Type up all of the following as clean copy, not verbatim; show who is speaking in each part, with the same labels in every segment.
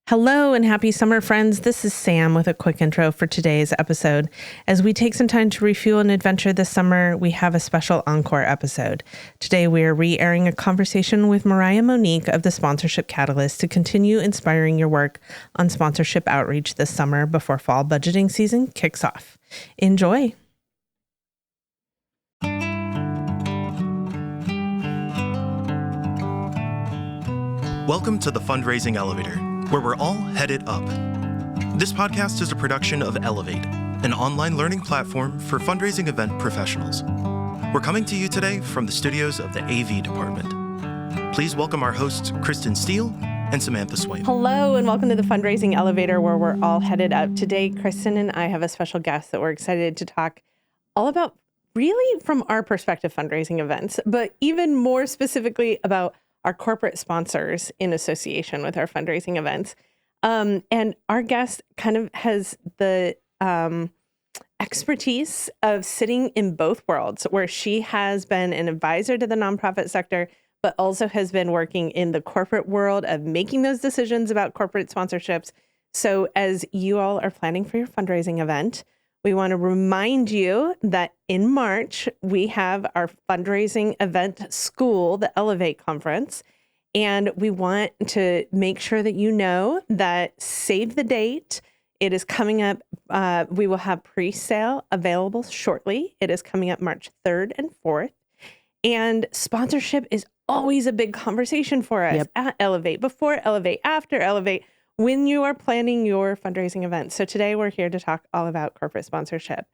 Speaker 1: Hello and happy summer, friends. This is Sam with a quick intro for today's episode. As we take some time to refuel an adventure this summer, we have a special encore episode. Today, we are re-airing a conversation with Mariah Monique of the Sponsorship Catalyst to continue inspiring your work on sponsorship outreach this summer before fall budgeting season kicks off. Enjoy.
Speaker 2: Welcome to the Fundraising Elevator, where we're all headed up. This podcast is a production of Elevate, an online learning platform for fundraising event professionals. We're coming to you today from the studios of the AV department. Please welcome our hosts, Kristin Steele and Samantha Swaim.
Speaker 1: Hello and welcome to the Fundraising Elevator, where we're all headed up. Today, Kristin and I have a special guest that we're excited to talk all about, really from our perspective, fundraising events, but even more specifically about our corporate sponsors in association with our fundraising events. And our guest kind of has the expertise of sitting in both worlds, where she has been an advisor to the nonprofit sector, but also has been working in the corporate world of making those decisions about corporate sponsorships. So as you all are planning for your fundraising event, we want to remind you that in March, we have our fundraising event school, the Elevate Conference, and we want to make sure that you know that save the date. It is coming up. We will have pre-sale available shortly. It is coming up March 3rd and 4th. And sponsorship is always a big conversation for us at Elevate, before Elevate, after Elevate, when you are planning your fundraising events. So today we're here to talk all about corporate sponsorship.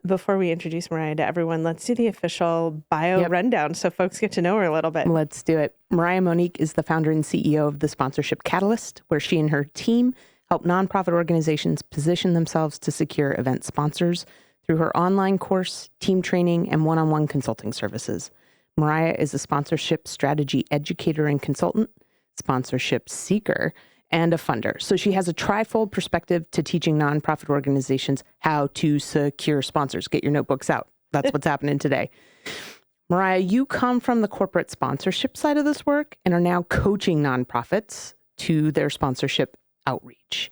Speaker 1: Before we introduce Mariah to everyone, let's do the official bio rundown so folks get to know her a little bit.
Speaker 3: Let's do it. Mariah Monique is the founder and CEO of the Sponsorship Catalyst, where she and her team help nonprofit organizations position themselves to secure event sponsors through her online course, team training, and one-on-one consulting services. Mariah is a sponsorship strategy educator and consultant, sponsorship seeker, and a funder. So she has a trifold perspective to teaching nonprofit organizations how to secure sponsors. Get your notebooks out. That's what's happening today. Mariah, you come from the corporate sponsorship side of this work and are now coaching nonprofits to their sponsorship outreach.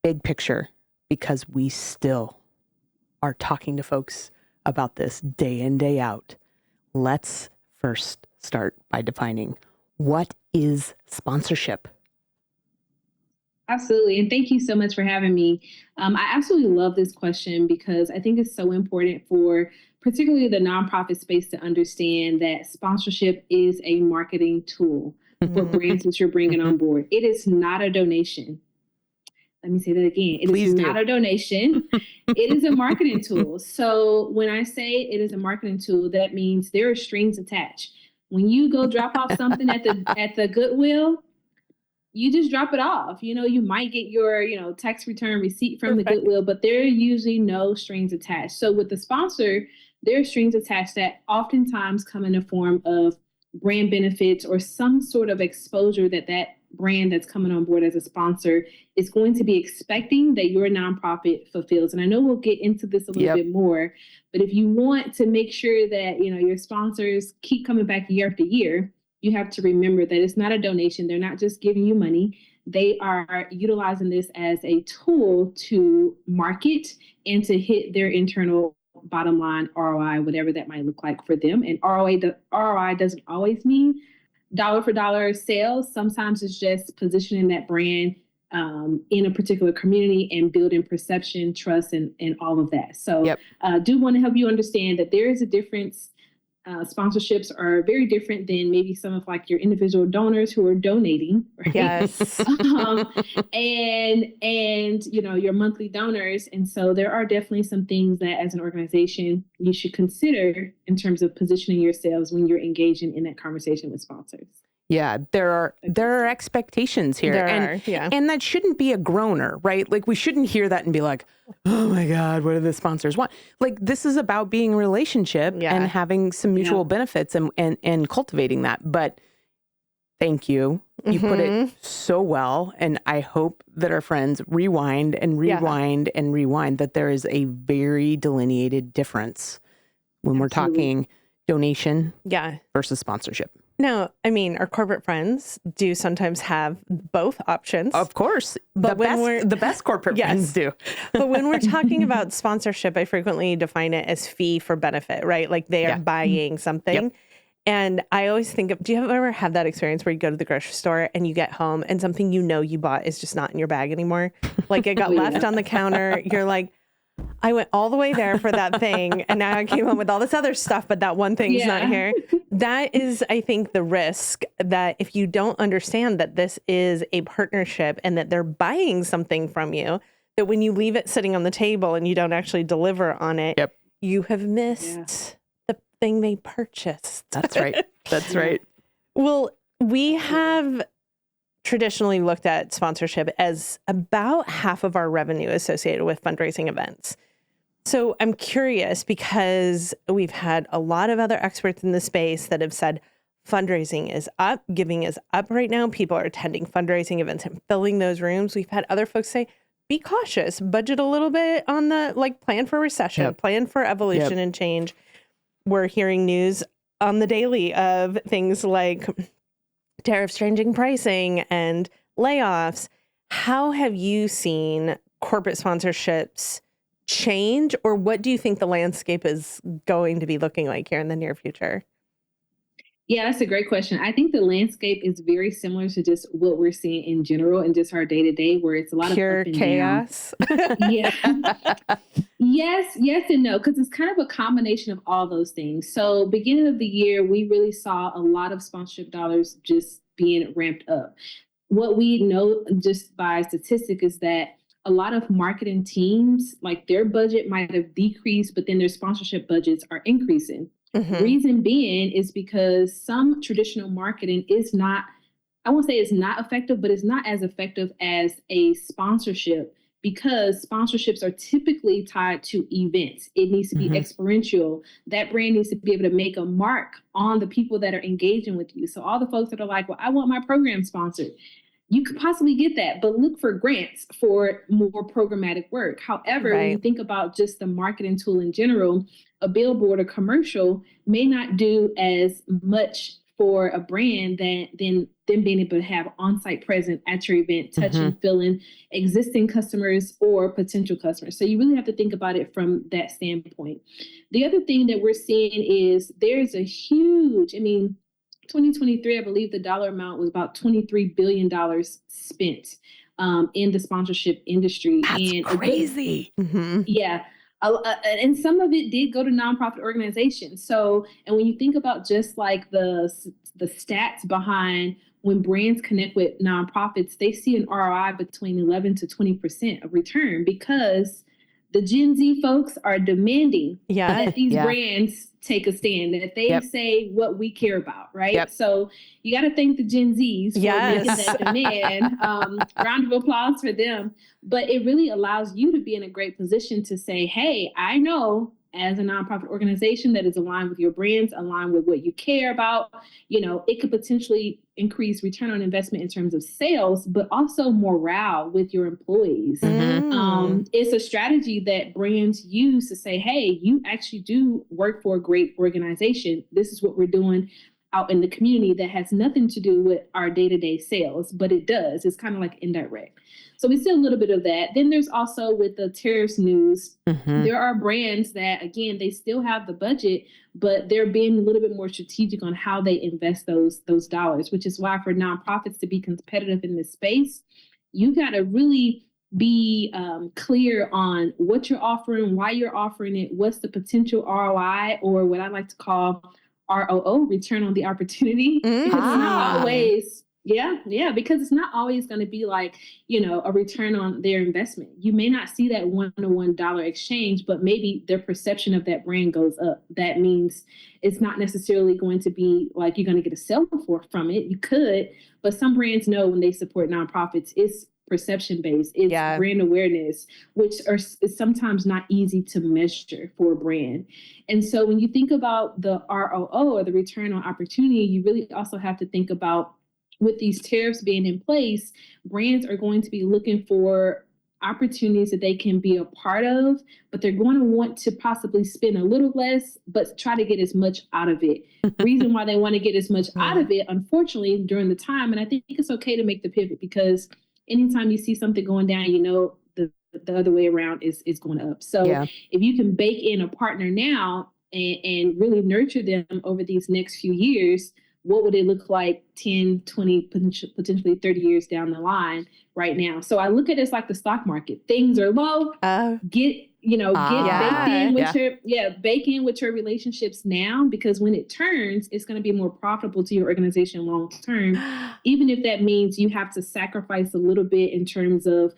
Speaker 3: Big picture, because we still are talking to folks about this day in, day out. Let's first start by defining, what is sponsorship?
Speaker 4: Absolutely. And thank you so much for having me. I absolutely love this question because I think it's so important for particularly the nonprofit space to understand that sponsorship is a marketing tool for brands that you're bringing on board. It is not a donation. Let me say that again. It is not a donation. It is a marketing tool. So when I say it is a marketing tool, that means there are strings attached. When you go drop off something at the Goodwill, you just drop it off. You might get your, tax return receipt from the Goodwill, but there are usually no strings attached. So with the sponsor, there are strings attached that oftentimes come in the form of brand benefits or some sort of exposure that brand that's coming on board as a sponsor is going to be expecting that your nonprofit fulfills. And I know we'll get into this a little bit more, but if you want to make sure that, your sponsors keep coming back year after year, you have to remember that it's not a donation. They're not just giving you money. They are utilizing this as a tool to market and to hit their internal bottom line ROI, whatever that might look like for them. And ROI doesn't always mean dollar for dollar sales. Sometimes it's just positioning that brand in a particular community and building perception, trust, and all of that. So do want to help you understand that there is a difference. Sponsorships are very different than maybe some of your individual donors who are donating, right?
Speaker 1: Yes.
Speaker 4: And your monthly donors. And so there are definitely some things that as an organization you should consider in terms of positioning yourselves when you're engaging in that conversation with sponsors.
Speaker 3: Yeah, there are expectations here. And that shouldn't be a groaner, right? We shouldn't hear that and be like, oh my God, what do the sponsors want? This is about being a relationship and having some mutual benefits and cultivating that. But thank you. You put it so well. And I hope that our friends rewind and rewind and rewind, that there is a very delineated difference when we're talking donation versus sponsorship.
Speaker 1: Now, I mean, our corporate friends do sometimes have both options.
Speaker 3: Of course.
Speaker 1: But
Speaker 3: The best corporate friends do.
Speaker 1: But when we're talking about sponsorship, I frequently define it as fee for benefit, right? Like they are buying something.
Speaker 3: Yep.
Speaker 1: And I always think of, do you ever have that experience where you go to the grocery store and you get home and something you know you bought is just not in your bag anymore? Like it got left on the counter. You're like, I went all the way there for that thing, and now I came home with all this other stuff, but that one thing's not here. That is, I think, the risk that if you don't understand that this is a partnership and that they're buying something from you, that when you leave it sitting on the table and you don't actually deliver on it, you have missed the thing they purchased.
Speaker 3: That's right. That's right.
Speaker 1: Well, we have traditionally looked at sponsorship as about half of our revenue associated with fundraising events. So I'm curious because we've had a lot of other experts in the space that have said fundraising is up, giving is up right now. People are attending fundraising events and filling those rooms. We've had other folks say, be cautious, budget a little bit on the plan for recession, plan for evolution and change. We're hearing news on the daily of things like tariffs changing pricing and layoffs. How have you seen corporate sponsorships change, or what do you think the landscape is going to be looking like here in the near future?
Speaker 4: Yeah, that's a great question. I think the landscape is very similar to just what we're seeing in general and just our day to day, where it's a lot
Speaker 1: pure
Speaker 4: of up and
Speaker 1: chaos.
Speaker 4: Down. Yes, and no, because it's kind of a combination of all those things. So, beginning of the year, we really saw a lot of sponsorship dollars just being ramped up. What we know just by statistic is that a lot of marketing teams, like their budget might have decreased, but then their sponsorship budgets are increasing.
Speaker 1: Mm-hmm.
Speaker 4: Reason being is because some traditional marketing is not, I won't say it's not effective, but it's not as effective as a sponsorship, because sponsorships are typically tied to events. It needs to be experiential. That brand needs to be able to make a mark on the people that are engaging with you. So all the folks that are like, well, I want my program sponsored. You could possibly get that, but look for grants for more programmatic work. However, when you think about just the marketing tool in general, a billboard or commercial may not do as much for a brand than them being able to have on-site presence at your event, touching, filling existing customers or potential customers. So you really have to think about it from that standpoint. The other thing that we're seeing is there's a huge, 2023, I believe the dollar amount was about $23 billion spent in the sponsorship industry.
Speaker 3: That's crazy.
Speaker 4: Yeah. And some of it did go to nonprofit organizations. So, and when you think about just like the stats behind when brands connect with nonprofits, they see an ROI between 11 to 20% of return, because the Gen Z folks are demanding that these brands take a stand, that they say what we care about, right? So you got to thank the Gen Zs for making that demand. Round of applause for them. But it really allows you to be in a great position to say, hey, I know as a nonprofit organization that is aligned with your brands, aligned with what you care about, it could potentially increase return on investment in terms of sales, but also morale with your employees. It's a strategy that brands use to say, hey, you actually do work for a great organization. This is what we're doing out in the community that has nothing to do with our day-to-day sales, but it does. It's kind of like indirect. So we see a little bit of that. Then there's also with the tariffs news, there are brands that, again, they still have the budget, but they're being a little bit more strategic on how they invest those dollars, which is why for nonprofits to be competitive in this space, you got to really be clear on what you're offering, why you're offering it, what's the potential ROI, or what I like to call ROO, return on the opportunity. Because it's not always, because it's not always going to be like, a return on their investment. You may not see that $1-to-1 dollar exchange, but maybe their perception of that brand goes up. That means it's not necessarily going to be like you're going to get a sale from it. You could, but some brands know when they support nonprofits, it's perception-based, it's brand awareness, which is sometimes not easy to measure for a brand. And so when you think about the ROO, or the return on opportunity, you really also have to think about, with these tariffs being in place, brands are going to be looking for opportunities that they can be a part of, but they're going to want to possibly spend a little less, but try to get as much out of it. Reason why they want to get as much out of it, unfortunately, during the time, and I think it's okay to make the pivot, because anytime you see something going down, the other way around is going up. So if you can bake in a partner now and really nurture them over these next few years, what would it look like 10, 20, potentially 30 years down the line right now? So I look at it as like the stock market. Things are low. Bake in with your relationships now, because when it turns, it's going to be more profitable to your organization long term, even if that means you have to sacrifice a little bit in terms of,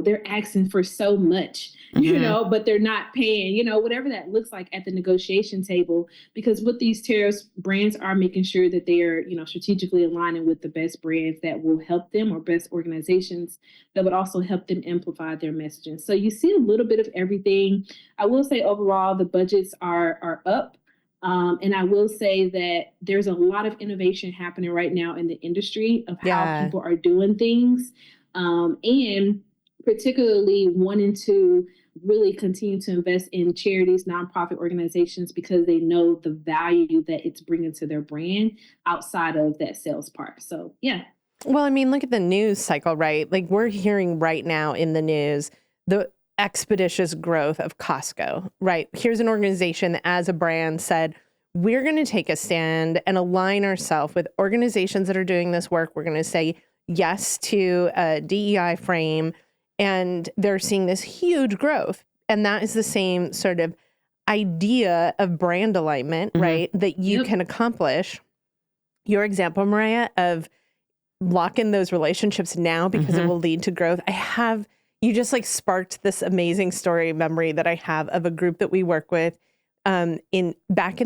Speaker 4: they're asking for so much, but they're not paying, whatever that looks like at the negotiation table. Because with these tariffs, brands are making sure that they are, strategically aligning with the best brands that will help them, or best organizations that would also help them amplify their messaging. So you see a little bit of everything. I will say overall, the budgets are up. And I will say that there's a lot of innovation happening right now in the industry of how people are doing things. And particularly wanting to really continue to invest in charities, nonprofit organizations, because they know the value that it's bringing to their brand outside of that sales part. So, yeah.
Speaker 1: Well, I mean, look at the news cycle, right? Like, we're hearing right now in the news, the expeditious growth of Costco, right? Here's an organization that, as a brand, said, we're going to take a stand and align ourselves with organizations that are doing this work. We're going to say yes to a DEI frame. And they're seeing this huge growth. And that is the same sort of idea of brand alignment, right? That you can accomplish. Your example, Mariah, of locking those relationships now because it will lead to growth. You just like sparked this amazing story memory that I have of a group that we work with back in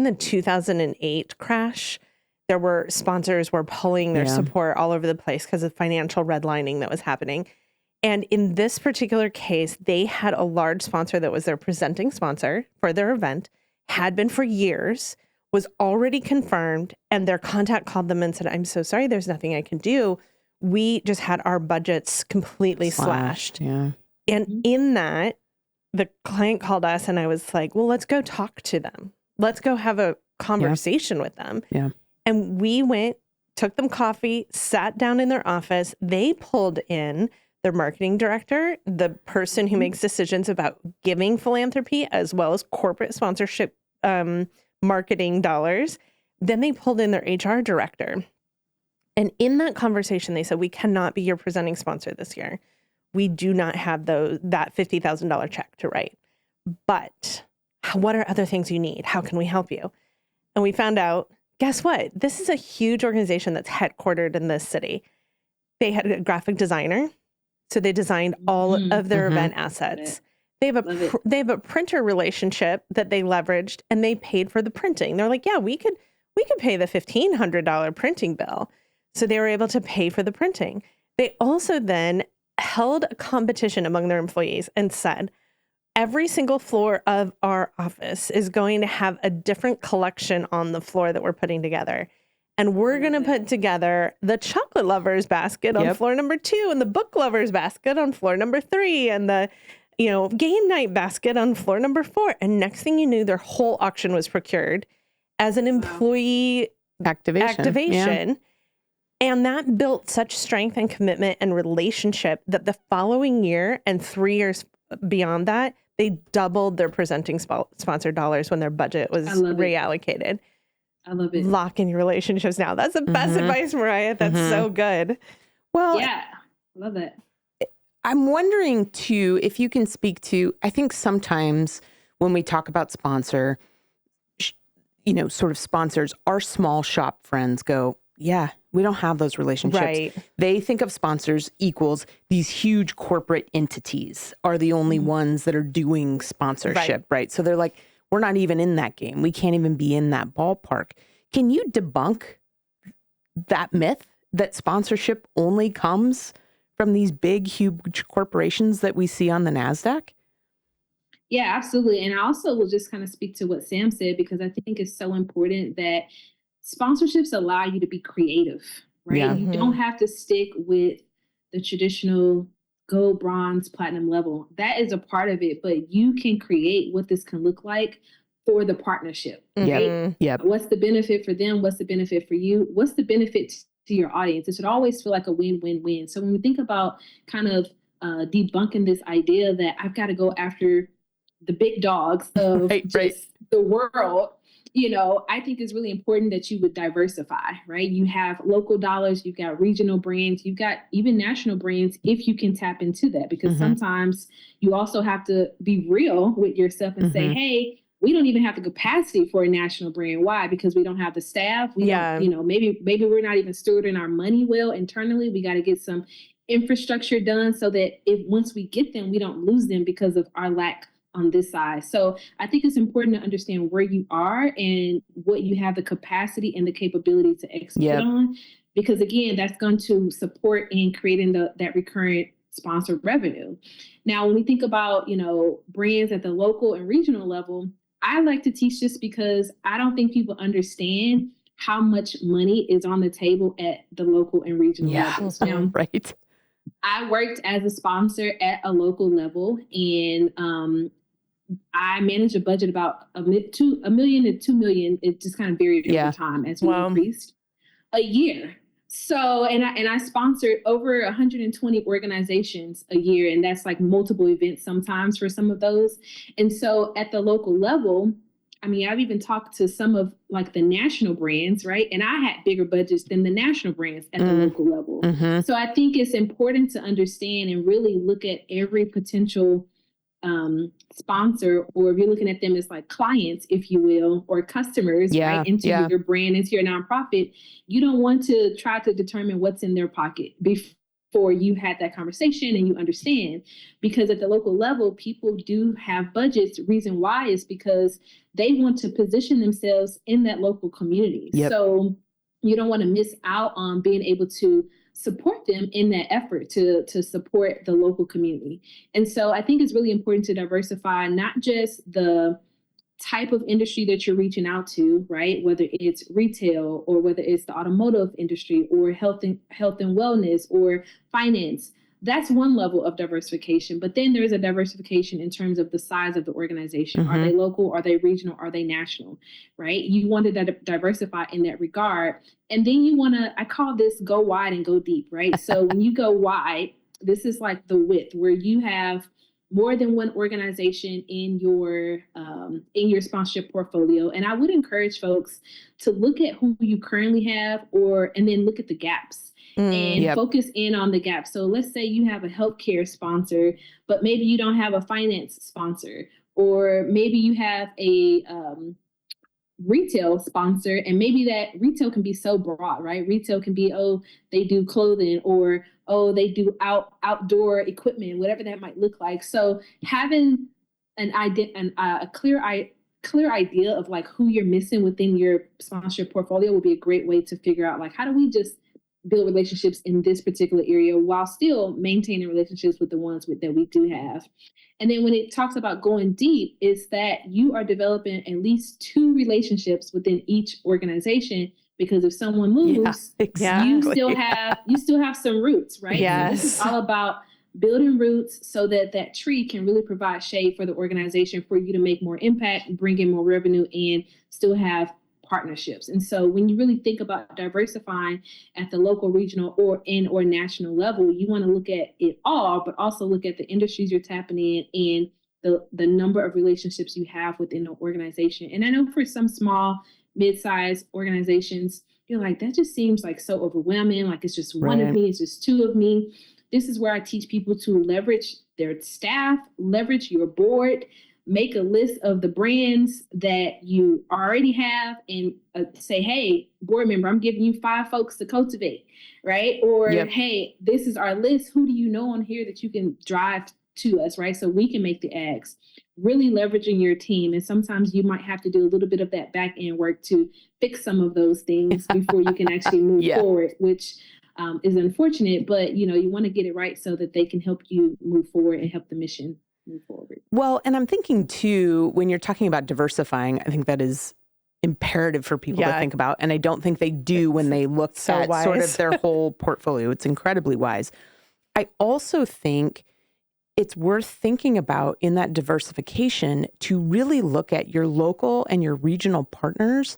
Speaker 1: the 2008 crash. There were sponsors were pulling their support all over the place because of financial redlining that was happening. And in this particular case, they had a large sponsor that was their presenting sponsor for their event, had been for years, was already confirmed, and their contact called them and said, I'm so sorry, there's nothing I can do. We just had our budgets completely slashed.
Speaker 3: Yeah.
Speaker 1: And in that, the client called us and I was like, well, let's go talk to them. Let's go have a conversation with them.
Speaker 3: Yeah.
Speaker 1: And we went, took them coffee, sat down in their office. They pulled in their marketing director, the person who makes decisions about giving philanthropy, as well as corporate sponsorship marketing dollars. Then they pulled in their HR director. And in that conversation, they said, we cannot be your presenting sponsor this year. We do not have that $50,000 check to write. But what are other things you need? How can we help you? And we found out, guess what? This is a huge organization that's headquartered in this city. They had a graphic designer. So they designed all of their event assets. They have a printer relationship that they leveraged, and they paid for the printing. They're like, yeah, we could pay the $1,500 printing bill. So they were able to pay for the printing. They also then held a competition among their employees and said, every single floor of our office is going to have a different collection on the floor that we're putting together. And we're going to put together the chocolate lovers basket on floor number 2 and the book lovers basket on floor number 3 and the, game night basket on floor number 4. And next thing you knew, their whole auction was procured as an employee activation. Yeah. And that built such strength and commitment and relationship that the following year and 3 years beyond that, they doubled their presenting sponsor dollars when their budget was reallocated.
Speaker 4: I love it.
Speaker 1: Lock in your relationships now. That's the best advice, Mariah. That's so good.
Speaker 3: Well,
Speaker 4: yeah, love it.
Speaker 3: I'm wondering too, if you can speak to, I think sometimes when we talk about sponsor, sort of sponsors, our small shop friends go, yeah, we don't have those relationships.
Speaker 1: Right.
Speaker 3: They think of sponsors equals these huge corporate entities are the only ones that are doing sponsorship, right? So they're like, we're not even in that game. We can't even be in that ballpark. Can you debunk that myth that sponsorship only comes from these big, huge corporations that we see on the NASDAQ?
Speaker 4: Yeah, absolutely. And I also will just kind of speak to what Sam said, because I think it's so important that sponsorships allow you to be creative, right? Yeah. You don't have to stick with the traditional gold, bronze, platinum level. That is a part of it, but you can create what this can look like for the partnership, right?
Speaker 3: Yep.
Speaker 4: What's the benefit for them? What's the benefit for you? What's the benefit to your audience? It should always feel like a win-win-win. So when we think about kind of debunking this idea that I've got to go after the big dogs of the world, I think it's really important that you would diversify, right? You have local dollars, you've got regional brands, you've got even national brands if you can tap into that, because sometimes you also have to be real with yourself and say, hey, we don't even have the capacity for a national brand. Why? Because we don't have the staff. We don't, maybe we're not even stewarding our money well internally. We got to get some infrastructure done so that once we get them, we don't lose them because of our lack on this side. So I think it's important to understand where you are and what you have the capacity and the capability to execute on, because again, that's going to support in creating that recurrent sponsor revenue. Now, when we think about, brands at the local and regional level, I like to teach this because I don't think people understand how much money is on the table at the local and regional levels. Now,
Speaker 3: right.
Speaker 4: I worked as a sponsor at a local level, and I managed a budget about $1 million to $2 million. It just kind of varied over time as we increased a year. So, and I sponsored over 120 organizations a year, and that's like multiple events sometimes for some of those. And so at the local level, I mean, I've even talked to some of like the national brands, right? And I had bigger budgets than the national brands at the local level. So I think it's important to understand and really look at every potential sponsor, or if you're looking at them as like clients, if you will, or customers, right, into your brand, into your nonprofit, you don't want to try to determine what's in their pocket before you had that conversation and you understand, because at the local level, people do have budgets. Reason why is because they want to position themselves in that local community. So you don't want to miss out on being able to support them in that effort to support the local community. And so I think it's really important to diversify not just the type of industry that you're reaching out to, right? Whether it's retail or whether it's the automotive industry or health and wellness or finance. That's one level of diversification. But then there's a diversification in terms of the size of the organization. Are they local? Are they regional? Are they national? Right? You want to diversify in that regard. And then you want to, I call this go wide and go deep, right? So when you go wide, this is like the width where you have more than one organization in your sponsorship portfolio. And I would encourage folks to look at who you currently have and then look at the gaps. And focus in on the gap. So let's say you have a healthcare sponsor, but maybe you don't have a finance sponsor, or maybe you have a retail sponsor, and maybe that retail can be so broad, right? Retail can be, they do clothing, or they do outdoor equipment, whatever that might look like. So having an idea, a clear idea of like who you're missing within your sponsorship portfolio would be a great way to figure out like, how do we just build relationships in this particular area while still maintaining relationships with the ones that we do have. And then when it talks about going deep, is that you are developing at least 2 relationships within each organization, because if someone moves, you still have some roots, right? So this is all about building roots so that tree can really provide shade for the organization for you to make more impact, bring in more revenue, and still have partnerships. And so when you really think about diversifying at the local, regional, or national level, you want to look at it all, but also look at the industries you're tapping in and the number of relationships you have within the organization. And I know for some small, mid-sized organizations, you're like, that just seems like so overwhelming. Like it's just one of me, it's just 2 of me. This is where I teach people to leverage their staff, leverage your board, make a list of the brands that you already have and say, hey, board member, I'm giving you 5 folks to cultivate, right? Or, hey, this is our list. Who do you know on here that you can drive to us, right? So we can make the ads, really leveraging your team. And sometimes you might have to do a little bit of that back end work to fix some of those things before you can actually move forward, which is unfortunate, but you want to get it right so that they can help you move forward and help the mission move forward.
Speaker 3: Well, and I'm thinking too, when you're talking about diversifying, I think that is imperative for people to think about. And I don't think they do when they look at sort of their whole portfolio. It's incredibly wise. I also think it's worth thinking about in that diversification to really look at your local and your regional partners,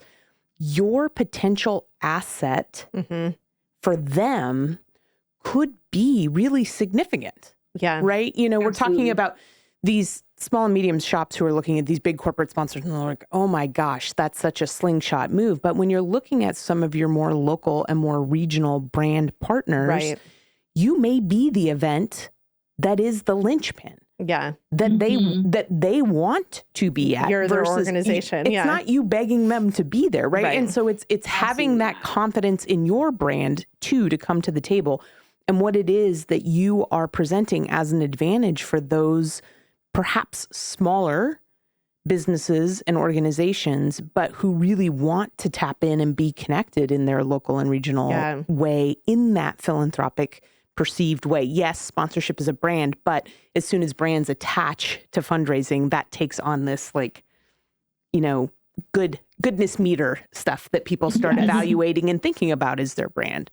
Speaker 3: your potential asset for them could be really significant.
Speaker 1: Yeah.
Speaker 3: Right? You know, we're
Speaker 4: Absolutely.
Speaker 3: talking about these small and medium shops who are looking at these big corporate sponsors and they're like, oh my gosh, that's such a slingshot move. But when you're looking at some of your more local and more regional brand partners,
Speaker 1: Right.
Speaker 3: you may be the event that is the linchpin
Speaker 1: Yeah.
Speaker 3: that they want to be at.
Speaker 1: You're their
Speaker 3: versus
Speaker 1: organization.
Speaker 3: It's
Speaker 1: Yeah.
Speaker 3: not you begging them to be there, right? And so it's having that confidence in your brand too to come to the table, and what it is that you are presenting as an advantage for those perhaps smaller businesses and organizations, but who really want to tap in and be connected in their local and regional way, in that philanthropic perceived way. Yes, sponsorship is a brand, but as soon as brands attach to fundraising, that takes on this, like, you know, goodness meter stuff that people start evaluating and thinking about as their brand.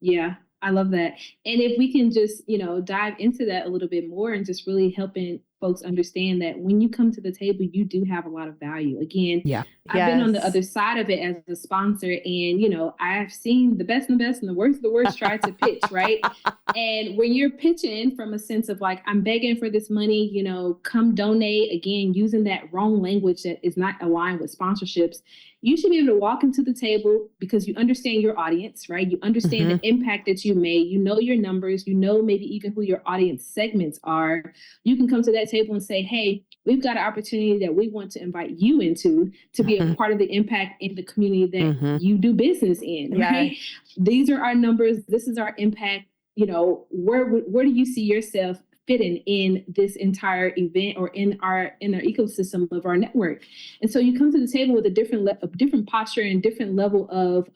Speaker 4: Yeah, I love that. And if we can just, dive into that a little bit more and just really helping folks understand that when you come to the table, you do have a lot of value. Again, I've been on the other side of it as a sponsor, and, I've seen the best and the best and the worst of the worst try to pitch, right? And when you're pitching from a sense of like, I'm begging for this money, come donate, again, using that wrong language that is not aligned with sponsorships, you should be able to walk into the table because you understand your audience, right? You understand the impact that you made, your numbers, maybe even who your audience segments are. You can come to that table and say, hey, we've got an opportunity that we want to invite you into to be a part of the impact in the community that you do business in, right? These are our numbers. This is our impact. Where do you see yourself fitting in this entire event or in our ecosystem of our network? And so you come to the table with a different posture and different level of,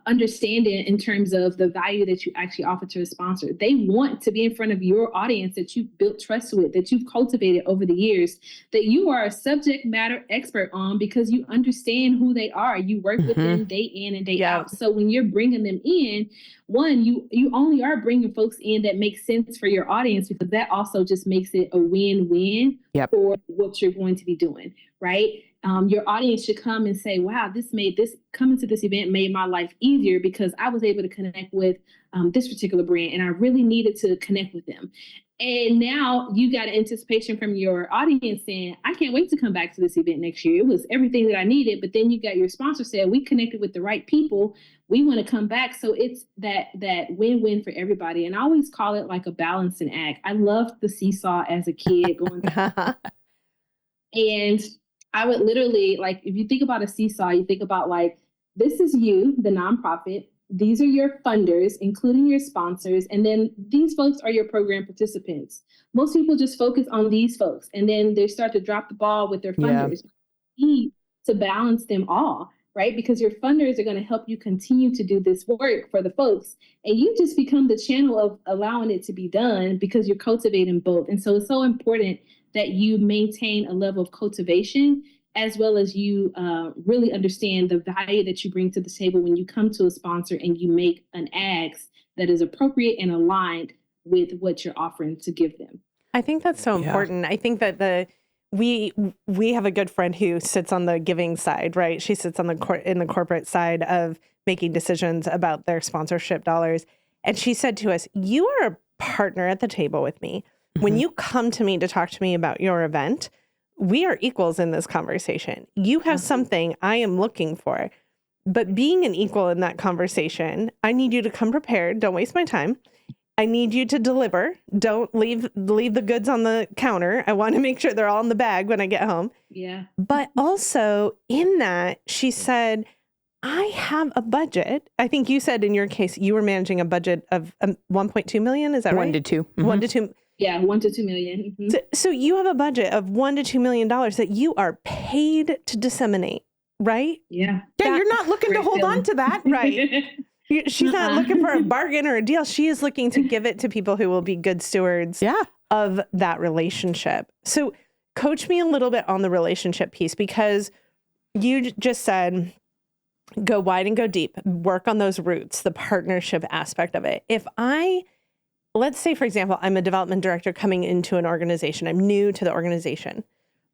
Speaker 4: understanding in terms of the value that you actually offer to a sponsor. They want to be in front of your audience that you've built trust with, that you've cultivated over the years, that you are a subject matter expert on because you understand who they are. You work with them day in and day out. So when you're bringing them in, one, you only are bringing folks in that make sense for your audience, because that also just makes it a win-win for what you're going to be doing, right? Your audience should come and say, wow, coming to this event made my life easier because I was able to connect with this particular brand and I really needed to connect with them. And now you got an anticipation from your audience saying, I can't wait to come back to this event next year. It was everything that I needed. But then you got your sponsor said, we connected with the right people. We want to come back. So it's that win-win for everybody. And I always call it like a balancing act. I loved the seesaw as a kid going down. And I would literally, like, if you think about a seesaw, you think about like, this is you, the nonprofit. These are your funders, including your sponsors. And then these folks are your program participants. Most people just focus on these folks and then they start to drop the ball with their funders. You need to balance them all, right? Because your funders are going to help you continue to do this work for the folks. And you just become the channel of allowing it to be done because you're cultivating both. And so it's so important that you maintain a level of cultivation as well as you really understand the value that you bring to the table when you come to a sponsor and you make an ask that is appropriate and aligned with what you're offering to give them.
Speaker 1: I think that's so important. I think that we have a good friend who sits on the giving side, right? She sits on in the corporate side of making decisions about their sponsorship dollars. And she said to us, you are a partner at the table with me. When you come to me to talk to me about your event, we are equals in this conversation. You have something I am looking for, but being an equal in that conversation, I need you to come prepared. Don't waste my time. I need you to deliver. Don't leave the goods on the counter. I want to make sure they're all in the bag when I get home.
Speaker 4: Yeah.
Speaker 1: But also in that, she said, I have a budget. I think you said in your case, you were managing a budget of 1.2 million. Is that right?
Speaker 3: 1 to 2.
Speaker 1: 1 to 2.
Speaker 4: Yeah, 1 to 2 million.
Speaker 1: So you have a budget of $1 to $2 million that you are paid to disseminate, right?
Speaker 4: Yeah.
Speaker 3: You're not looking to hold on to that.
Speaker 1: Right. She's not looking for a bargain or a deal. She is looking to give it to people who will be good stewards of that relationship. So coach me a little bit on the relationship piece, because you just said go wide and go deep, work on those roots, the partnership aspect of it. Let's say, for example, I'm a development director coming into an organization. I'm new to the organization.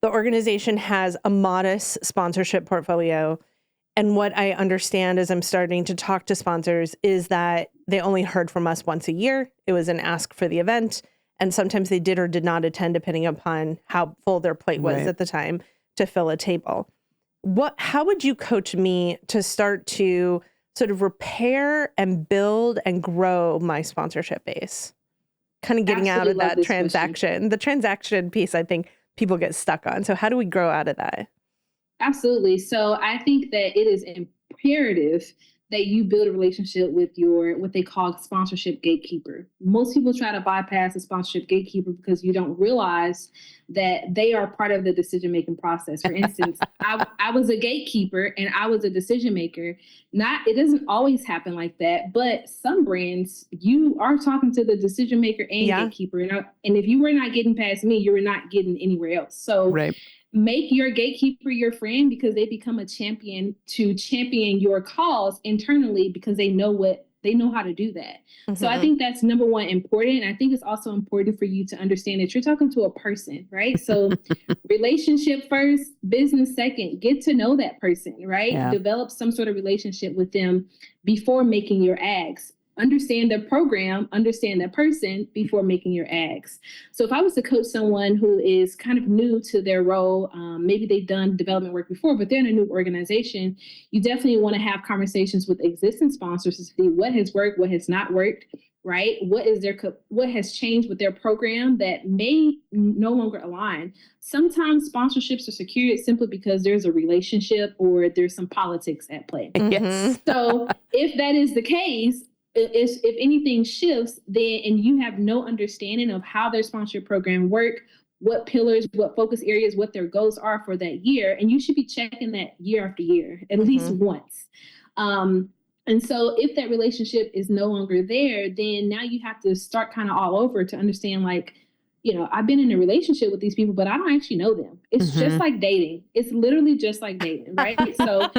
Speaker 1: The organization has a modest sponsorship portfolio. And what I understand as I'm starting to talk to sponsors is that they only heard from us once a year. It was an ask for the event. And sometimes they did or did not attend, depending upon how full their plate was at the time to fill a table. How would you coach me to start to sort of repair and build and grow my sponsorship base? Kind of getting out of that transaction. The transaction piece, I think people get stuck on. So how do we grow out of that?
Speaker 4: Absolutely. So I think that it is imperative that you build a relationship with your, what they call sponsorship gatekeeper. Most people try to bypass a sponsorship gatekeeper because you don't realize that they are part of the decision-making process. For instance, I was a gatekeeper and I was a decision maker. It doesn't always happen like that, but some brands, you are talking to the decision maker and gatekeeper. And if you were not getting past me, you were not getting anywhere else. So make your gatekeeper your friend, because they become a champion to champion your cause internally, because they know how to do that. Mm-hmm. So I think that's number one, important. I think it's also important for you to understand that you're talking to a person, right? So relationship first, business second. Get to know that person, right? Yeah. Develop some sort of relationship with them before making your ads. Understand their program, understand that person before making your ads. So if I was to coach someone who is kind of new to their role, maybe they've done development work before, but they're in a new organization, you definitely want to have conversations with existing sponsors to see what has worked, what has not worked, right? What has changed with their program that may no longer align. Sometimes sponsorships are secured simply because there's a relationship or there's some politics at play.
Speaker 3: Yes.
Speaker 4: So if that is the case, if anything shifts, then and you have no understanding of how their sponsorship program work, what pillars, what focus areas, what their goals are for that year, and you should be checking that year after year, at least once. And so if that relationship is no longer there, then now you have to start kind of all over to understand, like, I've been in a relationship with these people, but I don't actually know them. It's just like dating. It's literally just like dating, right? So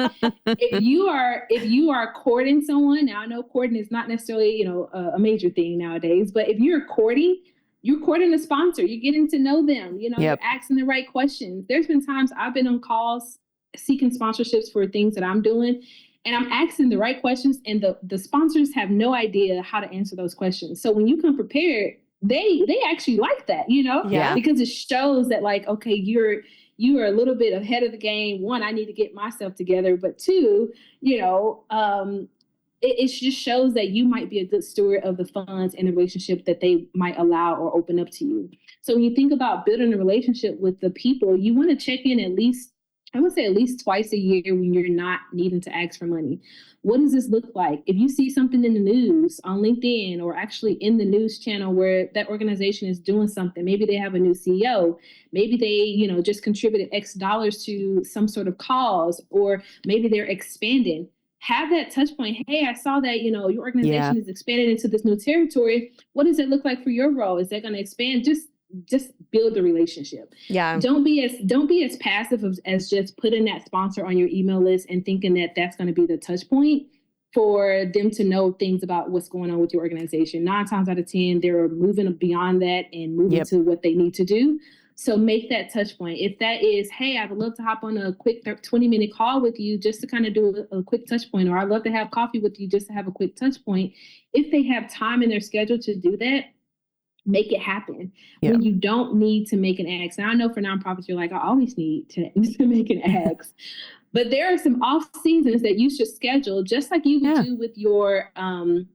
Speaker 4: if you are courting someone, now I know courting is not necessarily, a major thing nowadays, but if you're courting a sponsor, you're getting to know them, you're asking the right questions. There's been times I've been on calls seeking sponsorships for things that I'm doing, and I'm asking the right questions, and the sponsors have no idea how to answer those questions. So when you come prepared, they actually like that, because it shows that, like, okay, you are a little bit ahead of the game. One, I need to get myself together, but two, it just shows that you might be a good steward of the funds and the relationship that they might allow or open up to you. So when you think about building a relationship with the people, you want to check in at least twice a year when you're not needing to ask for money. What does this look like? If you see something in the news on LinkedIn or actually in the news channel where that organization is doing something, maybe they have a new CEO, maybe they, just contributed X dollars to some sort of cause, or maybe they're expanding. Have that touch point. Hey, I saw that, your organization is expanded into this new territory. What does it look like for your role? Is that going to expand? Just build the relationship. Yeah. Don't be as passive as just putting that sponsor on your email list and thinking that that's going to be the touch point for them to know things about what's going on with your organization. 9 times out of 10, they're moving beyond that and moving to what they need to do. So make that touch point. If that is, hey, I would love to hop on a quick 20-minute call with you just to kind of do a quick touch point, or I'd love to have coffee with you just to have a quick touch point. If they have time in their schedule to do that, make it happen. When you don't need to make an ask. Now I know for nonprofits, you're like, I always need to make an ask. But there are some off seasons that you should schedule, just like you would do with your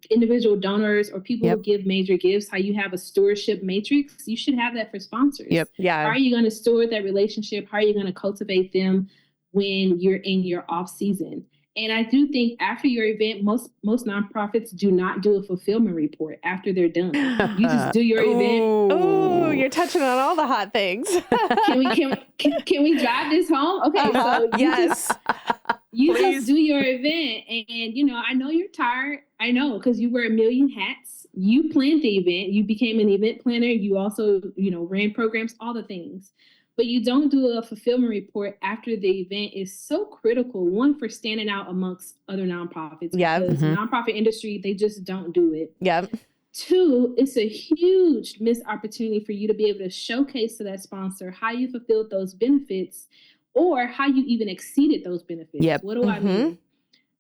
Speaker 4: individual donors or people who give major gifts, how you have a stewardship matrix. You should have that for sponsors. How are you going to steward that relationship? How are you going to cultivate them when you're in your off season? And I do think after your event, most nonprofits do not do a fulfillment report after they're done. You just do your event.
Speaker 1: Oh, you're touching on all the hot things.
Speaker 4: Can we drive this home? Okay, so you just do your event, and I know you're tired. I know, because you wear a million hats. You planned the event. You became an event planner. You also ran programs, all the things. but you don't do a fulfillment report after the event is so critical. One, for standing out amongst other nonprofits, because the nonprofit industry, they just don't do it.
Speaker 1: Yep.
Speaker 4: Two, it's a huge missed opportunity for you to be able to showcase to that sponsor how you fulfilled those benefits or how you even exceeded those benefits.
Speaker 3: Yep.
Speaker 4: What do I mean?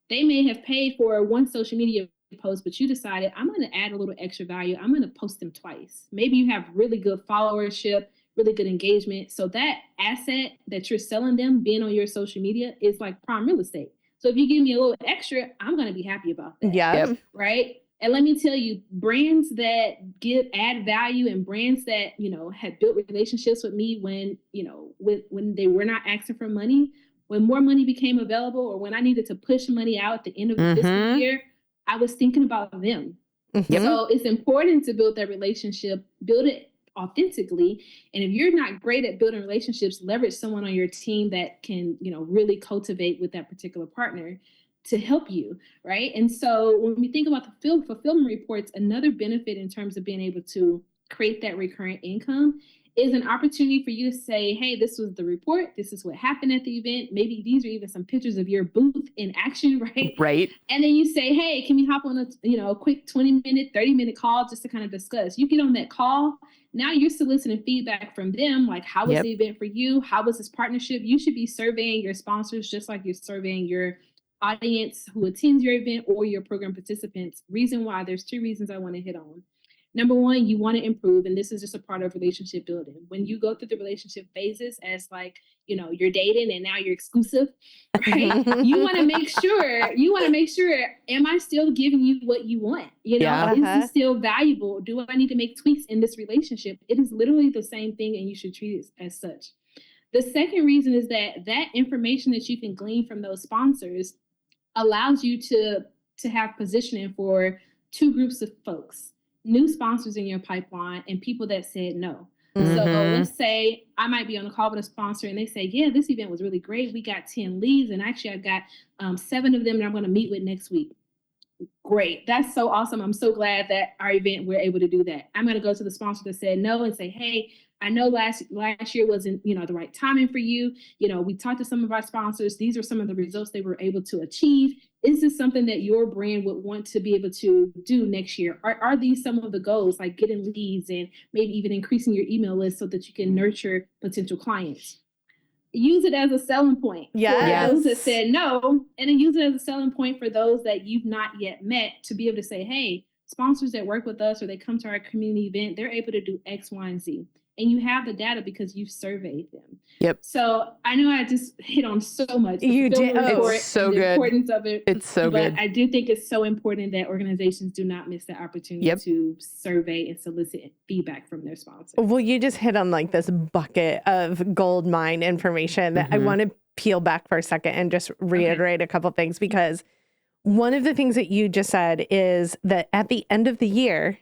Speaker 4: They may have paid for one social media post, but you decided, I'm going to add a little extra value. I'm going to post them twice. Maybe you have really good followership, really good engagement. So that asset that you're selling them being on your social media is like prime real estate. So if you give me a little extra, I'm going to be happy about that.
Speaker 1: Yeah.
Speaker 4: Right. And let me tell you, brands that add value and brands that, had built relationships with me when, when they were not asking for money, when more money became available or when I needed to push money out at the end of the fiscal year, I was thinking about them. So it's important to build that relationship, build it authentically. And if you're not great at building relationships, leverage someone on your team that can, really cultivate with that particular partner to help you, right? And so when we think about the fulfillment reports, another benefit in terms of being able to create that recurrent income is an opportunity for you to say, hey, this was the report. This is what happened at the event. Maybe these are even some pictures of your booth in action, right?
Speaker 3: Right.
Speaker 4: And then you say, hey, can we hop on a quick 20-minute, 30-minute call just to kind of discuss? You get on that call. Now you're soliciting feedback from them. Like, how was the event for you? How was this partnership? You should be surveying your sponsors just like you're surveying your audience who attends your event or your program participants. Reason why, there's two reasons I want to hit on. Number one, you want to improve, and this is just a part of relationship building. When you go through the relationship phases as you're dating and now you're exclusive, right? You want to make sure, am I still giving you what you want? Is this still valuable? Do I need to make tweaks in this relationship? It is literally the same thing, and you should treat it as such. The second reason is that information that you can glean from those sponsors allows you to have positioning for two groups of folks: new sponsors in your pipeline and people that said no. So let's say I might be on a call with a sponsor and they say, yeah, this event was really great. We got 10 leads and actually I got 7 of them that I'm going to meet with next week. Great. That's so awesome. I'm so glad that our event, we're able to do that. I'm going to go to the sponsor that said no and say, hey, I know last year wasn't, the right timing for you. We talked to some of our sponsors. These are some of the results they were able to achieve. Is this something that your brand would want to be able to do next year? Are these some of the goals, like getting leads and maybe even increasing your email list so that you can nurture potential clients? Use it as a selling point for those that said no, and then use it as a selling point for those that you've not yet met to be able to say, hey, sponsors that work with us or they come to our community event, they're able to do X, Y, and Z. And you have the data because you've surveyed them. Yep. So I know I just hit on so much.
Speaker 3: You did. It's so good.
Speaker 4: The importance of it.
Speaker 3: It's so good.
Speaker 4: But I do think it's so important that organizations do not miss the opportunity to survey and solicit feedback from their sponsors.
Speaker 1: Well, you just hit on like this bucket of gold mine information that I want to peel back for a second and just reiterate a couple things, because one of the things that you just said is that at the end of the year,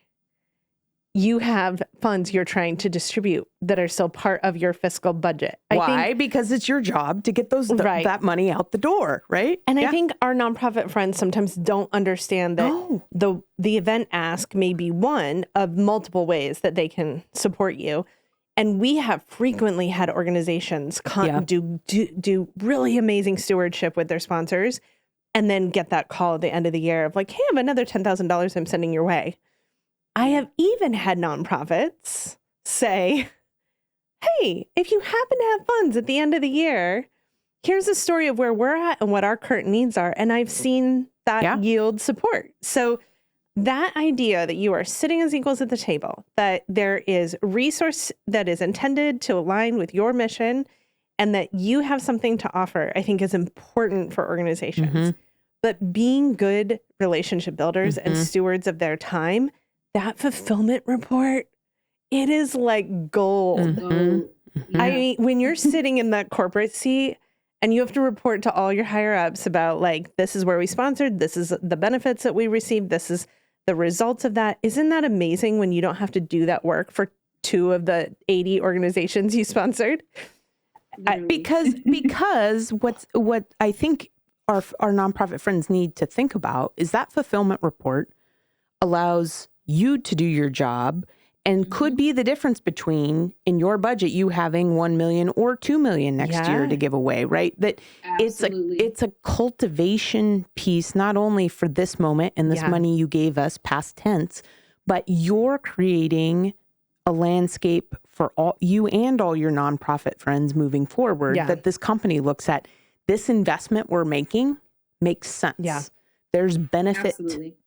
Speaker 1: you have funds you're trying to distribute that are still part of your fiscal budget.
Speaker 3: Why? Because it's your job to get that money out the door, right?
Speaker 1: And I think our nonprofit friends sometimes don't understand that the event ask may be one of multiple ways that they can support you. And we have frequently had organizations do really amazing stewardship with their sponsors and then get that call at the end of the year of like, hey, I have another $10,000 I'm sending your way. I have even had nonprofits say, hey, if you happen to have funds at the end of the year, here's a story of where we're at and what our current needs are. And I've seen that yield support. So that idea that you are sitting as equals at the table, that there is resource that is intended to align with your mission and that you have something to offer, I think is important for organizations. But being good relationship builders and stewards of their time, that fulfillment report, it is like gold. I mean, when you're sitting in that corporate seat and you have to report to all your higher ups about like, this is where we sponsored, this is the benefits that we received, this is the results of that. Isn't that amazing when you don't have to do that work for 2 of the 80 organizations you sponsored?
Speaker 3: Because what I think our nonprofit friends need to think about is that fulfillment report allows you to do your job and could be the difference between in your budget you having 1 million or 2 million next year to give away, right? That
Speaker 4: Absolutely.
Speaker 3: it's a cultivation piece, not only for this moment and this money you gave us past tense, but you're creating a landscape for all you and all your nonprofit friends moving forward that this company looks at. This investment we're making makes sense. Yeah. There's benefit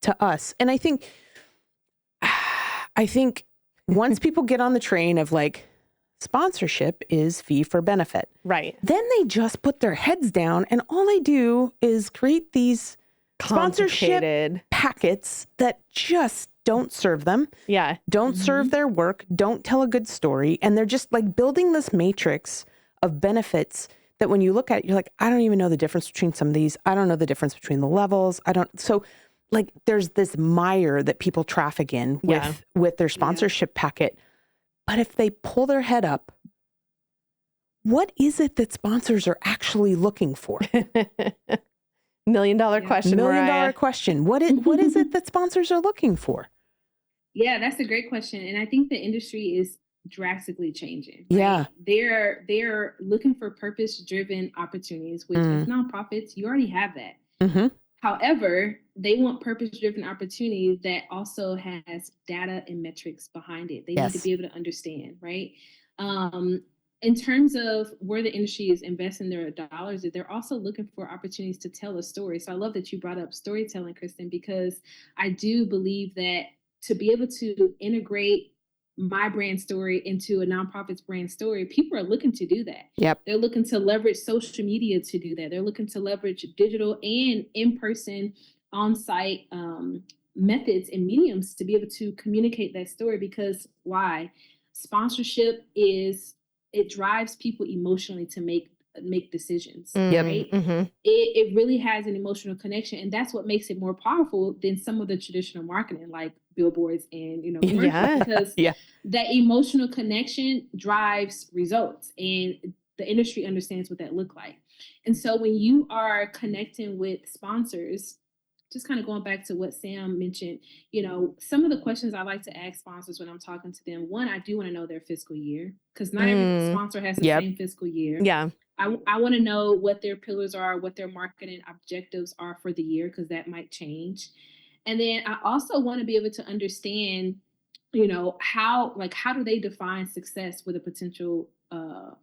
Speaker 3: to us. And I think once people get on the train of like sponsorship is fee for benefit,
Speaker 1: right?
Speaker 3: Then they just put their heads down and all they do is create these sponsorship packets that just don't serve them.
Speaker 1: Yeah.
Speaker 3: Don't serve their work. Don't tell a good story. And they're just like building this matrix of benefits that when you look at it, you're like, I don't even know the difference between some of these. I don't know the difference between the levels. So like there's this mire that people traffic in with their sponsorship packet. But if they pull their head up, what is it that sponsors are actually looking for?
Speaker 1: $1 million question.
Speaker 3: $1 million question. What is it that sponsors are looking for?
Speaker 4: Yeah, that's a great question. And I think the industry is drastically changing. Right?
Speaker 3: Yeah.
Speaker 4: They're looking for purpose-driven opportunities, which as nonprofits, you already have that.
Speaker 3: Mm-hmm.
Speaker 4: However, they want purpose-driven opportunities that also has data and metrics behind it. They need to be able to understand, right? In terms of where the industry is investing their dollars, they're also looking for opportunities to tell a story. So I love that you brought up storytelling, Kristin, because I do believe that to be able to integrate my brand story into a nonprofit's brand story, people are looking to do that.
Speaker 3: Yep.
Speaker 4: They're looking to leverage social media to do that. They're looking to leverage digital and in-person on-site methods and mediums to be able to communicate that story. Because why? Sponsorship it drives people emotionally to make decisions, right?
Speaker 1: Mm-hmm.
Speaker 4: It really has an emotional connection, and that's what makes it more powerful than some of the traditional marketing like billboards and commercials, because that emotional connection drives results, and the industry understands what that look like. And so when you are connecting with sponsors, just kind of going back to what Sam mentioned, some of the questions I like to ask sponsors when I'm talking to them, one, I do want to know their fiscal year, because not every sponsor has the same fiscal year.
Speaker 1: Yeah.
Speaker 4: I want to know what their pillars are, what their marketing objectives are for the year, because that might change. And then I also want to be able to understand, how do they define success with a potential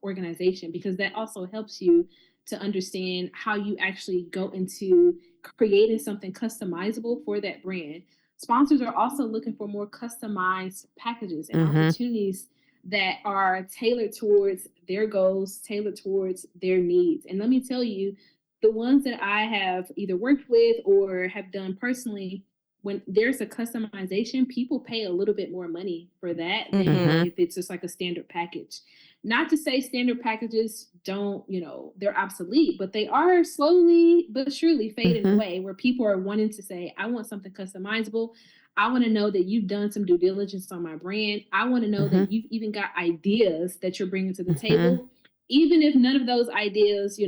Speaker 4: organization, because that also helps you to understand how you actually go into creating something customizable for that brand. Sponsors are also looking for more customized packages and opportunities that are tailored towards their goals, tailored towards their needs. And let me tell you, the ones that I have either worked with or have done personally, when there's a customization, people pay a little bit more money for that than if it's just like a standard package. Not to say standard packages don't, they're obsolete, but they are slowly but surely fading away, where people are wanting to say, I want something customizable. I want to know that you've done some due diligence on my brand. I want to know that you've even got ideas that you're bringing to the table. Even if none of those ideas,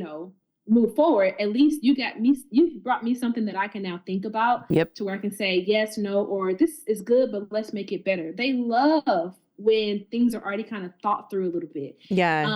Speaker 4: move forward, at least you've brought me something that I can now think about to where I can say yes, no, or this is good, but let's make it better. They love when things are already kind of thought through a little bit.
Speaker 1: Yeah.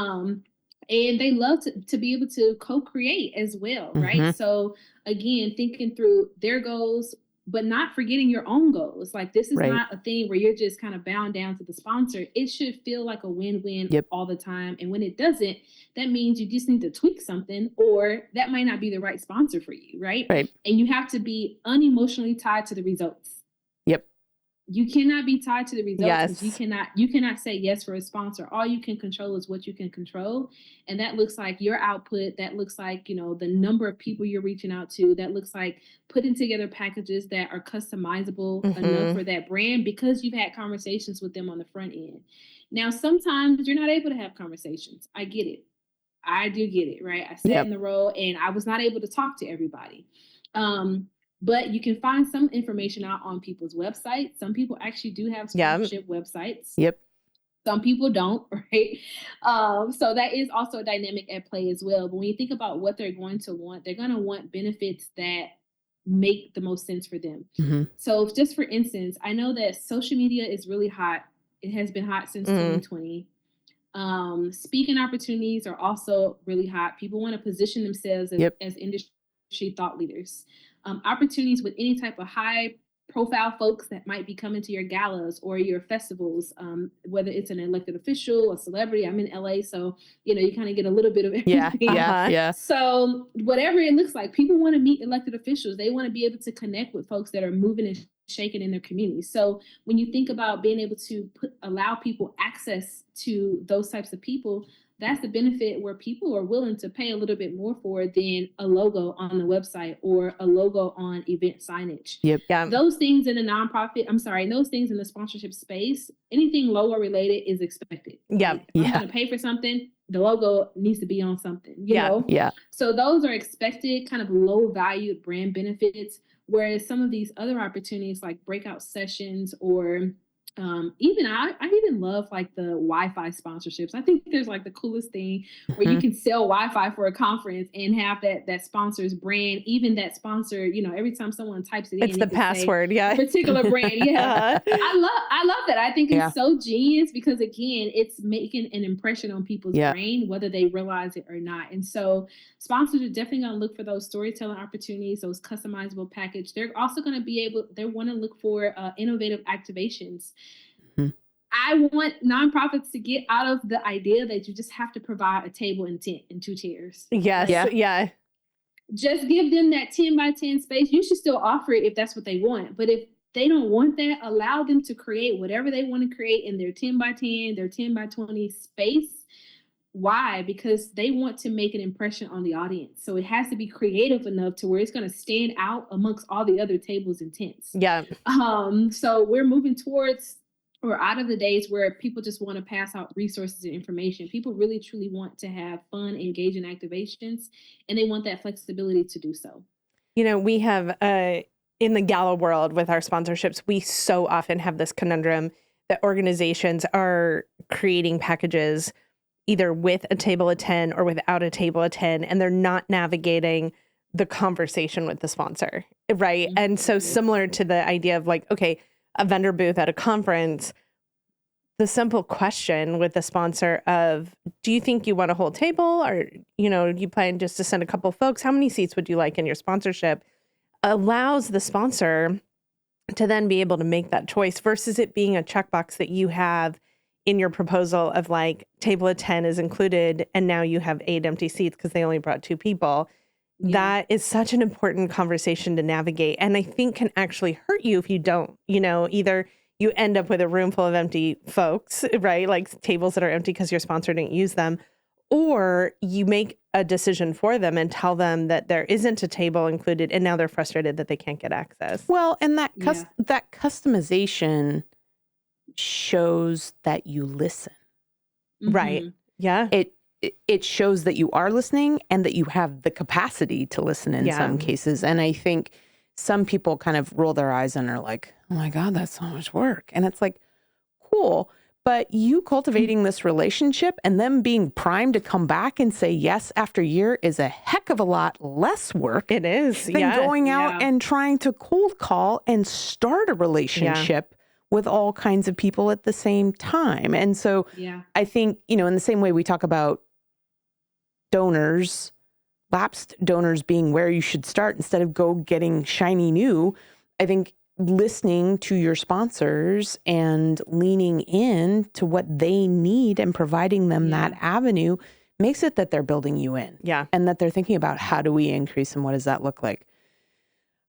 Speaker 4: And they love to be able to co-create as well, right? So again, thinking through their goals, but not forgetting your own goals. Like, this is not a thing where you're just kind of bound down to the sponsor. It should feel like a win-win all the time. And when it doesn't, that means you just need to tweak something, or that might not be the right sponsor for you, right? And you have to be unemotionally tied to the results. You cannot be tied to the results. You cannot say yes for a sponsor. All you can control is what you can control. And that looks like your output. That looks like, the number of people you're reaching out to. That looks like putting together packages that are customizable enough for that brand, because you've had conversations with them on the front end. Now, sometimes you're not able to have conversations. I get it. I do get it, right? I sat in the role and I was not able to talk to everybody. But you can find some information out on people's websites. Some people actually do have sponsorship websites. Some people don't, right? So that is also a dynamic at play as well. But when you think about what they're going to want benefits that make the most sense for them. So just for instance, I know that social media is really hot It has been hot since 2020. Speaking opportunities are also really hot. People want to position themselves as industry thought leaders. Opportunities with any type of high profile folks that might be coming to your galas or your festivals, whether it's an elected official, a celebrity. I'm in LA, so you kind of get a little bit of everything.
Speaker 3: Yeah.
Speaker 4: So whatever it looks like, people want to meet elected officials. They want to be able to connect with folks that are moving and shaking in their community. So when you think about being able to allow people access to those types of people, that's the benefit where people are willing to pay a little bit more for than a logo on the website or a logo on event signage. Those things in those things in the sponsorship space, anything logo related is expected. If I'm going to pay for something, the logo needs to be on something, you know? So those are expected kind of low valued brand benefits, whereas some of these other opportunities like breakout sessions or I even love like the Wi-Fi sponsorships. I think there's like the coolest thing where you can sell Wi-Fi for a conference and have that sponsor's brand, even that sponsor, every time someone types it in,
Speaker 1: it's the password,
Speaker 4: a particular brand. I love that. I think it's so genius because again, it's making an impression on people's brain, whether they realize it or not. And so sponsors are definitely going to look for those storytelling opportunities, those customizable package. They're also going to they want to look for innovative activations. I want nonprofits to get out of the idea that you just have to provide a table and tent and 2 chairs. Just give them that 10 by 10 space. You should still offer it if that's what they want. But if they don't want that, allow them to create whatever they want to create in their 10 by 10, their 10 by 20 space. Why? Because they want to make an impression on the audience. So it has to be creative enough to where it's going to stand out amongst all the other tables and tents. So we're moving towards or out of the days where people just want to pass out resources and information. People really, truly want to have fun, engaging activations, and they want that flexibility to do so.
Speaker 1: We have, in the gala world with our sponsorships, we so often have this conundrum that organizations are creating packages either with a table of 10 or without a table of 10, and they're not navigating the conversation with the sponsor, right? And so similar to the idea of like, okay, a vendor booth at a conference, the simple question with the sponsor of, do you think you want a whole table or, you plan just to send a couple folks? How many seats would you like in your sponsorship? Allows the sponsor to then be able to make that choice versus it being a checkbox that you have in your proposal of like table of 10 is included and now you have 8 empty seats because they only brought 2 people. That is such an important conversation to navigate. And I think can actually hurt you if you don't, either you end up with a room full of empty folks, right? Like tables that are empty because your sponsor didn't use them, or you make a decision for them and tell them that there isn't a table included. And now they're frustrated that they can't get access.
Speaker 3: Well, and that customization shows that you listen,
Speaker 1: right? Yeah.
Speaker 3: It shows that you are listening and that you have the capacity to listen in some cases. And I think some people kind of roll their eyes and are like, oh my God, that's so much work. And it's like, cool. But you cultivating this relationship and them being primed to come back and say yes after year is a heck of a lot less work.
Speaker 1: It is.
Speaker 3: Than going out and trying to cold call and start a relationship with all kinds of people at the same time. And so I think, in the same way we talk about donors, lapsed donors being where you should start instead of go getting shiny new, I think listening to your sponsors and leaning in to what they need and providing them that avenue makes it that they're building you in. And that they're thinking about how do we increase and what does that look like?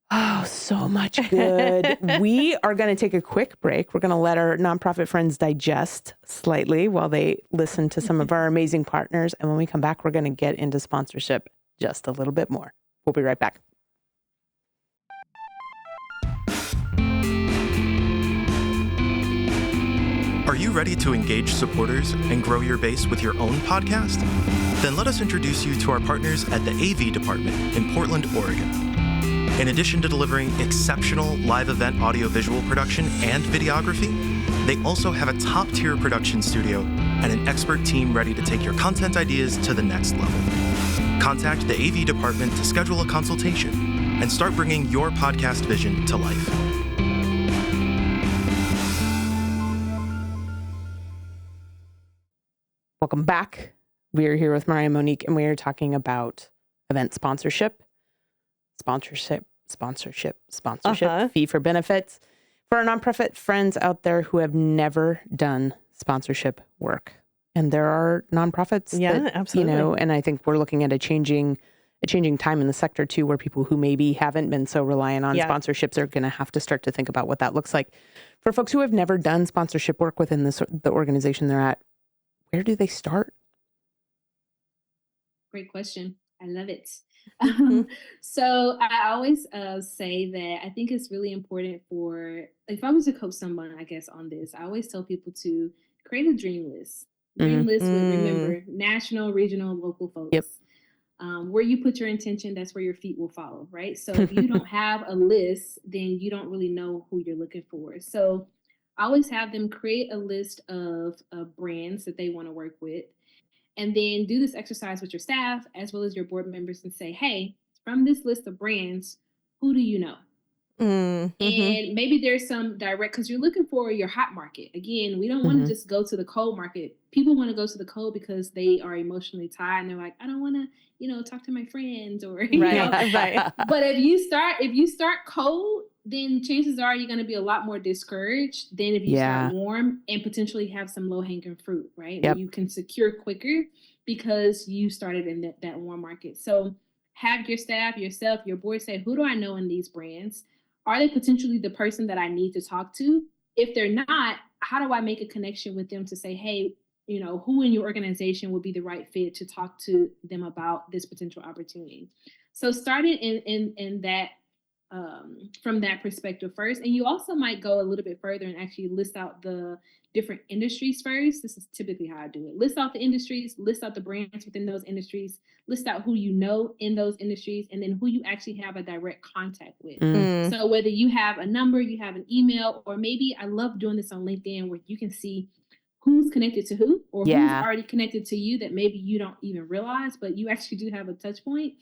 Speaker 3: Oh, so much good. We are going to take a quick break. We're going to let our nonprofit friends digest slightly while they listen to some of our amazing partners. And when we come back, we're going to get into sponsorship just a little bit more. We'll be right back.
Speaker 2: Are you ready to engage supporters and grow your base with your own podcast? Then let us introduce you to our partners at the AV department in Portland, Oregon. In addition to delivering exceptional live event audiovisual production and videography, they also have a top-tier production studio and an expert team ready to take your content ideas to the next level. Contact the AV department to schedule a consultation and start bringing your podcast vision to life.
Speaker 3: Welcome back. We are here with Mariah Monique, and we are talking about event sponsorship, fee for benefits for our nonprofit friends out there who have never done sponsorship work. And there are nonprofits that,
Speaker 1: absolutely.
Speaker 3: And I think we're looking at a changing time in the sector too, where people who maybe haven't been so reliant on sponsorships are going to have to start to think about what that looks like. For folks who have never done sponsorship work within the organization they're at, where do they start?
Speaker 4: Great question. I love it. So I always say that I think it's really important if I was to coach someone, I guess, on this, I always tell people to create a dream list. Dream list would remember national, regional, local folks.
Speaker 3: Yep.
Speaker 4: Where you put your intention, that's where your feet will follow, right? So if you don't have a list, then you don't really know who you're looking for. So I always have them create a list of brands that they want to work with. And then do this exercise with your staff as well as your board members and say, hey, from this list of brands, who do you know? And maybe there's some direct, because you're looking for your hot market. Again, we don't want to just go to the cold market. People want to go to the cold because they are emotionally tied and they're like, I don't want to, talk to my friends or,
Speaker 1: Right.
Speaker 4: But if you start cold, then chances are you're going to be a lot more discouraged than if you start warm and potentially have some low hanging fruit, right?
Speaker 3: Yep.
Speaker 4: You can secure quicker because you started in that warm market. So have your staff, yourself, your board say, who do I know in these brands? Are they potentially the person that I need to talk to? If they're not, how do I make a connection with them to say, hey, who in your organization would be the right fit to talk to them about this potential opportunity? So starting in that, from that perspective first. And you also might go a little bit further and actually list out the different industries first. This is typically how I do it. List out the industries, list out the brands within those industries, list out who you know in those industries, and then who you actually have a direct contact with. So whether you have a number, you have an email, or maybe I love doing this on LinkedIn where you can see who's connected to who or who's already connected to you that maybe you don't even realize, but you actually do have a touch point.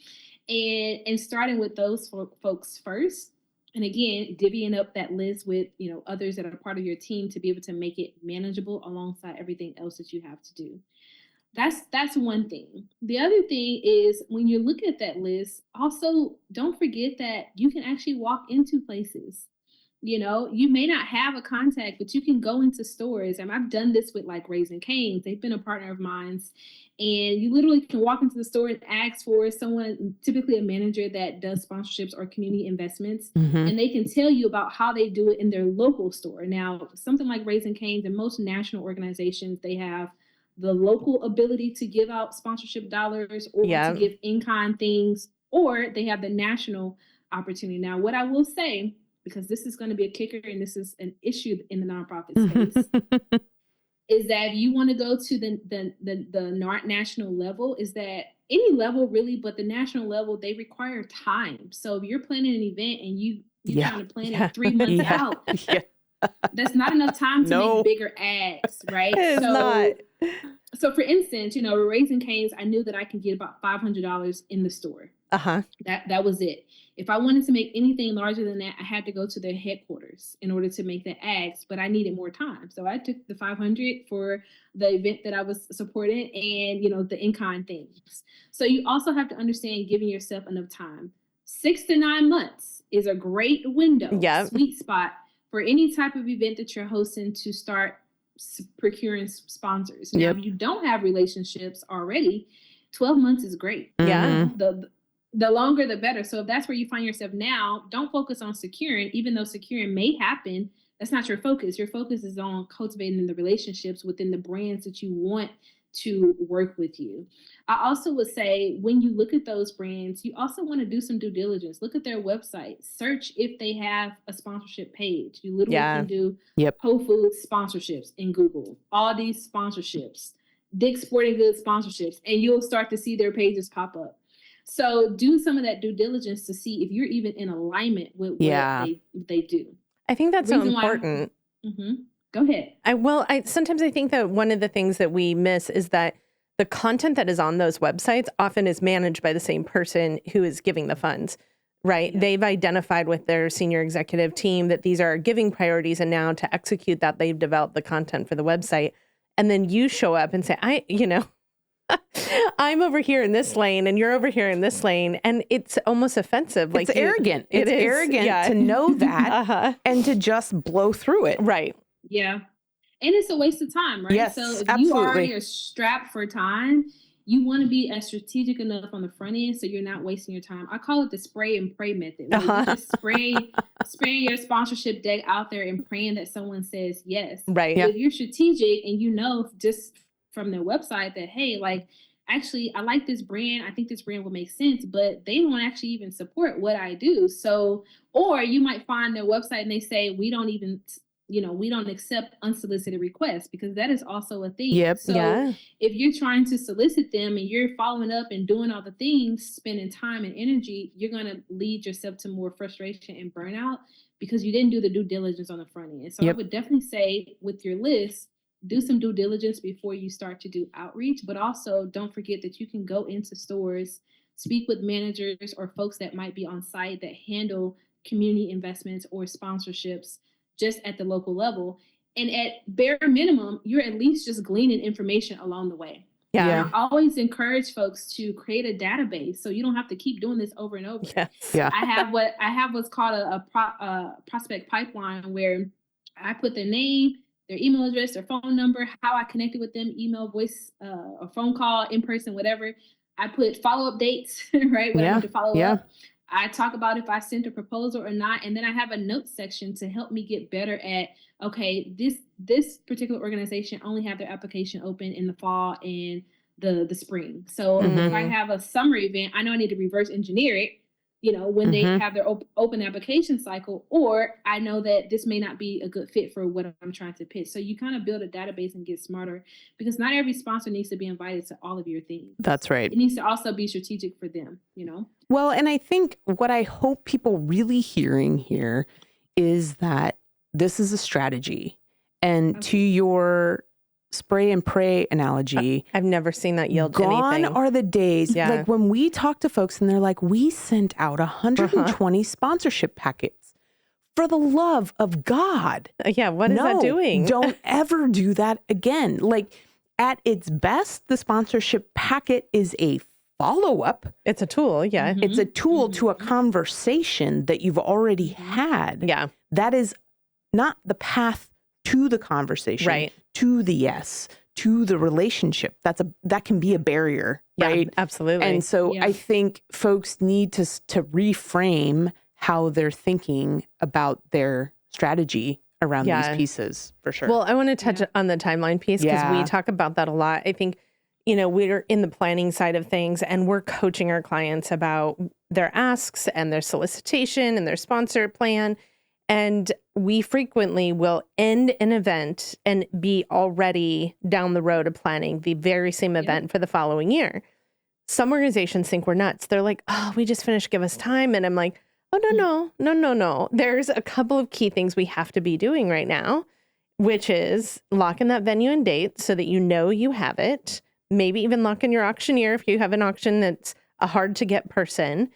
Speaker 4: And starting with those folks first. And again, divvying up that list with, others that are part of your team to be able to make it manageable alongside everything else that you have to do. That's one thing. The other thing is when you're looking at that list, also don't forget that you can actually walk into places. You may not have a contact, but you can go into stores. And I've done this with like Raising Cane's. They've been a partner of mine. And you literally can walk into the store and ask for someone, typically a manager that does sponsorships or community investments. And they can tell you about how they do it in their local store. Now, something like Raising Cane's and most national organizations, they have the local ability to give out sponsorship dollars or to give in-kind things, or they have the national opportunity. Now, what I will say, because this is going to be a kicker and this is an issue in the nonprofit space, is that if you want to go to the national level, is that any level really, but the national level, they require time. So if you're planning an event and you're trying to plan it 3 months out, that's not enough time to make bigger ads, right?
Speaker 1: It's not.
Speaker 4: So for instance, Raising Cane's, I knew that I could get about $500 in the store. That was it. If I wanted to make anything larger than that, I had to go to their headquarters in order to make that ads, but I needed more time. So I took the $500 for the event that I was supporting and, the in-kind things. So you also have to understand giving yourself enough time. 6 to 9 months is a great window, sweet spot for any type of event that you're hosting to start procuring sponsors. Now, if you don't have relationships already, 12 months is great. The longer, the better. So if that's where you find yourself now, don't focus on securing, even though securing may happen. That's not your focus. Your focus is on cultivating the relationships within the brands that you want to work with you. I also would say when you look at those brands, you also want to do some due diligence. Look at their website. Search if they have a sponsorship page. You literally can do Whole Foods sponsorships in Google, Aldi sponsorships, Dick's Sporting Goods sponsorships, and you'll start to see their pages pop up. So do some of that due diligence to see if you're even in alignment with what they do.
Speaker 1: I think that's so important.
Speaker 4: Go ahead.
Speaker 1: Sometimes I think that one of the things that we miss is that the content that is on those websites often is managed by the same person who is giving the funds, right? Yeah. They've identified with their senior executive team that these are giving priorities, and now to execute that, they've developed the content for the website. and then you show up and say, I'm over here in this lane and you're over here in this lane. And it's almost offensive. Like
Speaker 3: it's arrogant. It's arrogant to know that and to just blow through it.
Speaker 1: Right.
Speaker 4: Yeah. And it's a waste of time, right?
Speaker 3: Yes,
Speaker 4: so if
Speaker 3: absolutely.
Speaker 4: you already are strapped for time, you want to be as strategic enough on the front end so you're not wasting your time. I call it the spray and pray method. You just spraying your sponsorship deck out there and praying that someone says yes.
Speaker 1: Right.
Speaker 4: If you're strategic and you know just from their website that, hey, like, actually, I like this brand. I think this brand will make sense, but they don't actually even support what I do. So, or you might find their website and they say, we don't accept unsolicited requests, because that is also a thing.
Speaker 3: Yep.
Speaker 4: So if you're trying to solicit them and you're following up and doing all the things, spending time and energy, you're going to lead yourself to more frustration and burnout because you didn't do the due diligence on the front end. So I would definitely say with your list, do some due diligence before you start to do outreach, but also don't forget that you can go into stores, speak with managers or folks that might be on site that handle community investments or sponsorships just at the local level. And at bare minimum, you're at least just gleaning information along the way.
Speaker 1: Yeah.
Speaker 4: I always encourage folks to create a database so you don't have to keep doing this over and over.
Speaker 1: Yes.
Speaker 3: Yeah.
Speaker 4: I have what's called a prospect pipeline, where I put their name, their email address, their phone number, how I connected with them, email, voice, or phone call, in person, whatever. I put follow-up dates, right? When I need to follow up. I talk about if I sent a proposal or not. And then I have a notes section to help me get better at, okay, this particular organization only have their application open in the fall and the spring. So if I have a summer event, I know I need to reverse engineer it, when they have their open application cycle, or I know that this may not be a good fit for what I'm trying to pitch. So you kind of build a database and get smarter, because not every sponsor needs to be invited to all of your things.
Speaker 3: That's right.
Speaker 4: It needs to also be strategic for them,
Speaker 3: Well, and I think what I hope people really hearing here is that this is a strategy. And to your spray and pray analogy,
Speaker 1: I've never seen that yield
Speaker 3: gone
Speaker 1: anything.
Speaker 3: are the days, like when we talk to folks and they're like, we sent out 120 sponsorship packets. For the love of God.
Speaker 1: Yeah, what is that doing?
Speaker 3: Don't ever do that again. Like, at its best, the sponsorship packet is a follow-up.
Speaker 1: It's a tool, yeah.
Speaker 3: It's a tool to a conversation that you've already had.
Speaker 1: Yeah.
Speaker 3: That is not the path to the conversation,
Speaker 1: right?
Speaker 3: To the yes, to the relationship. That can be a barrier, right?
Speaker 1: Absolutely.
Speaker 3: And so I think folks need to reframe how they're thinking about their strategy around these pieces, for sure.
Speaker 1: Well, I want to touch on the timeline piece, because we talk about that a lot. I think, we're in the planning side of things, and we're coaching our clients about their asks and their solicitation and their sponsor plan. And we frequently will end an event and be already down the road of planning the very same event for the following year. Some organizations think we're nuts. They're like, oh, we just finished, give us time. And I'm like, oh, no. There's a couple of key things we have to be doing right now, which is lock in that venue and date so that you have it. Maybe even lock in your auctioneer if you have an auction that's a hard to get person.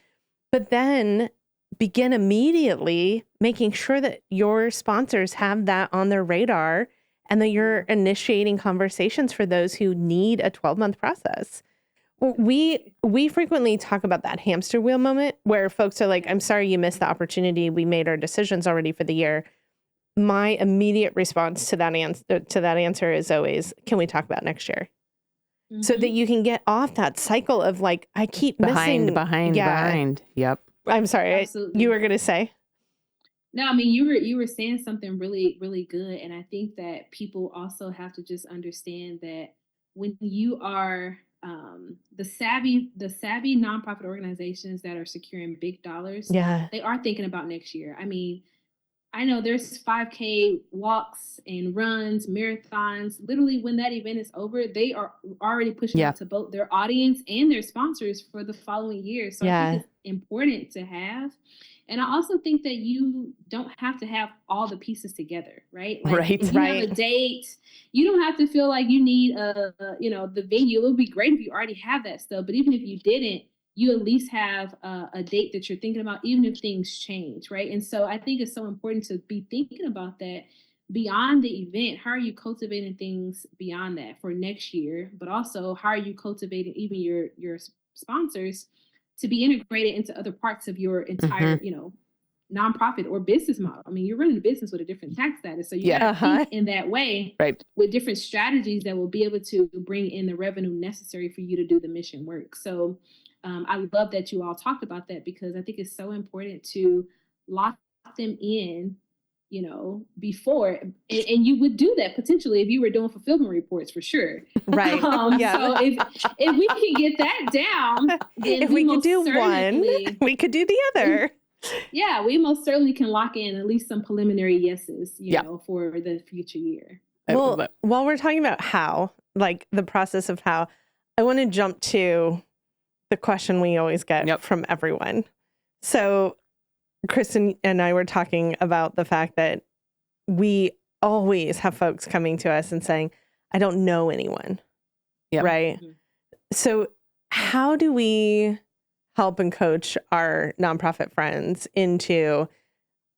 Speaker 1: But then begin immediately making sure that your sponsors have that on their radar and that you're initiating conversations for those who need a 12-month process. We frequently talk about that hamster wheel moment where folks are like, I'm sorry you missed the opportunity. We made our decisions already for the year. My immediate response to that answer is always, can we talk about next year? So that you can get off that cycle of like, I keep missing.
Speaker 3: Behind. Yep.
Speaker 1: I'm sorry. You were going to say?
Speaker 4: No, I mean, you were saying something really, really good. And I think that people also have to just understand that when you are the savvy nonprofit organizations that are securing big dollars, they are thinking about next year. I mean, I know there's 5K walks and runs, marathons. Literally, when that event is over, they are already pushing out to both their audience and their sponsors for the following year. So I think it's important to have. And I also think that you don't have to have all the pieces together, right? Like if you have a date, you don't have to feel like you need the venue. It would be great if you already have that stuff. But even if you didn't, you at least have a date that you're thinking about, even if things change, right? And so I think it's so important to be thinking about that beyond the event, how are you cultivating things beyond that for next year? But also, how are you cultivating even your sponsors to be integrated into other parts of your entire, nonprofit or business model? I mean, you're running a business with a different tax status, so you got to think in that way,
Speaker 3: right,
Speaker 4: with different strategies that will be able to bring in the revenue necessary for you to do the mission work. So I love that you all talked about that, because I think it's so important to lock them in, before, and you would do that potentially if you were doing fulfillment reports, for sure.
Speaker 1: Right. Yeah.
Speaker 4: So if we can get that down, then
Speaker 1: if we could do one,
Speaker 4: certainly,
Speaker 1: we could do the other.
Speaker 4: Yeah, we most certainly can lock in at least some preliminary yeses, for the future year.
Speaker 1: Well, while we're talking about how, like the process of how, I want to jump to the question we always get from everyone. So Kristin and I were talking about the fact that we always have folks coming to us and saying, I don't know anyone. Right? Mm-hmm. So how do we help and coach our nonprofit friends into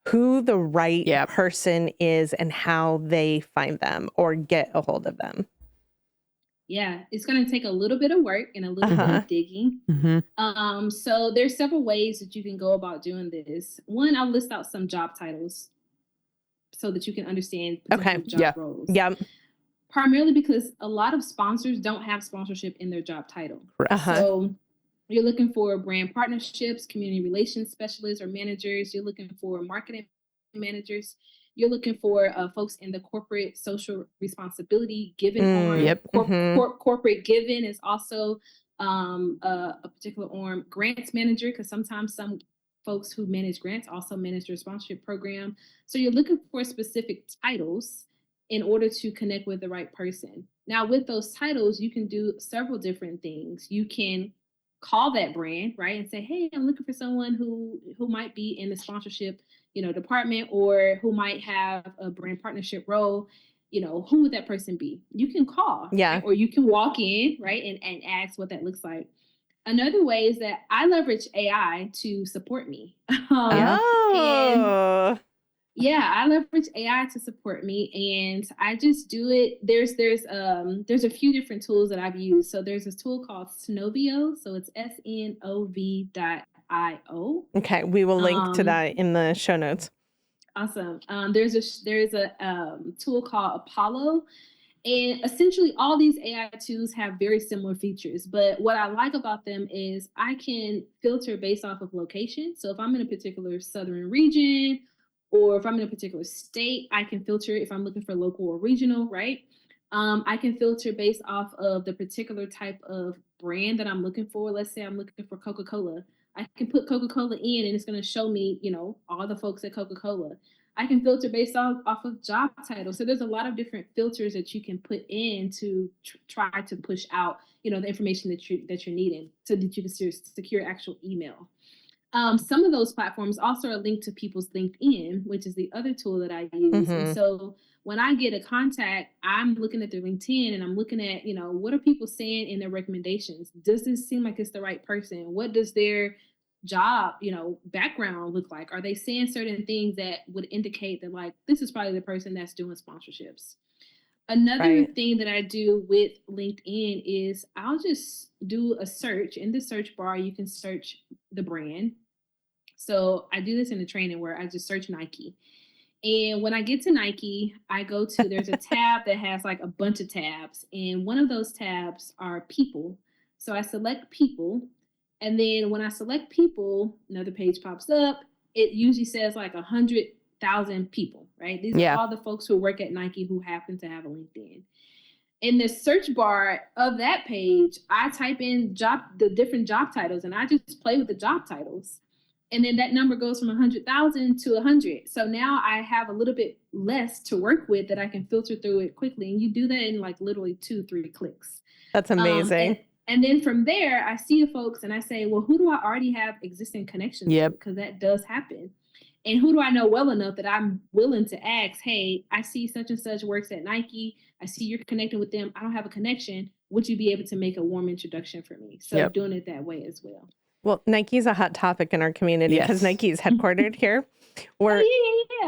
Speaker 1: who the right person is and how they find them or get a hold of them?
Speaker 4: Yeah, it's going to take a little bit of work and a little bit of digging. Mm-hmm. So there's several ways that you can go about doing this. One, I'll list out some job titles so that you can understand potential job roles. Yeah. Primarily because a lot of sponsors don't have sponsorship in their job title. So you're looking for brand partnerships, community relations specialists or managers. You're looking for marketing managers. You're looking for folks in the corporate social responsibility giving arm. Corporate giving is also a particular arm. Grants manager, because sometimes some folks who manage grants also manage their sponsorship program. So you're looking for specific titles in order to connect with the right person. Now, with those titles, you can do several different things. You can call that brand, right, and say, hey, I'm looking for someone who might be in the sponsorship, department, or who might have a brand partnership role. Who would that person be? You can call, right? Or you can walk in, right, and ask what that looks like. Another way is that I leverage AI to support me. I leverage AI to support me, and I just do it. There's a few different tools that I've used. So there's this tool called Snovio. So it's SNOV.io.
Speaker 1: Okay, we will link to that in the show notes.
Speaker 4: Awesome. There's a tool called Apollo. And essentially all these AI tools have very similar features, but what I like about them is I can filter based off of location. So if I'm in a particular southern region, or if I'm in a particular state, I can filter if I'm looking for local or regional, right? I can filter based off of the particular type of brand that I'm looking for. Let's say I'm looking for Coca-Cola. I can put Coca-Cola in and it's going to show me, all the folks at Coca-Cola. I can filter based off of job title. So there's a lot of different filters that you can put in to try to push out, the information that you're needing so that you can secure actual email. Some of those platforms also are linked to people's LinkedIn, which is the other tool that I use. Mm-hmm. And so when I get a contact, I'm looking at their LinkedIn and I'm looking at, what are people saying in their recommendations? Does this seem like it's the right person? What does their job, background look like? Are they saying certain things that would indicate that, like, this is probably the person that's doing sponsorships? Another thing that I do with LinkedIn is I'll just do a search. In the search bar, you can search the brand. So I do this in the training where I just search Nike. And when I get to Nike, I go to, there's a tab that has like a bunch of tabs. And one of those tabs are people. So I select people. And then when I select people, another page pops up. It usually says like 100,000 people, right? These are all the folks who work at Nike who happen to have a LinkedIn. In the search bar of that page, I type in the different job titles, and I just play with the job titles. And then that number goes from 100,000 to 100. So now I have a little bit less to work with that I can filter through it quickly. And you do that in like literally 2-3 clicks.
Speaker 1: That's amazing.
Speaker 4: And then from there, I see the folks and I say, well, who do I already have existing connections with? Because that does happen. And who do I know well enough that I'm willing to ask, hey, I see such and such works at Nike. I see you're connecting with them. I don't have a connection. Would you be able to make a warm introduction for me? So doing it that way as well.
Speaker 1: Well, Nike's a hot topic in our community because Nike is headquartered here. We're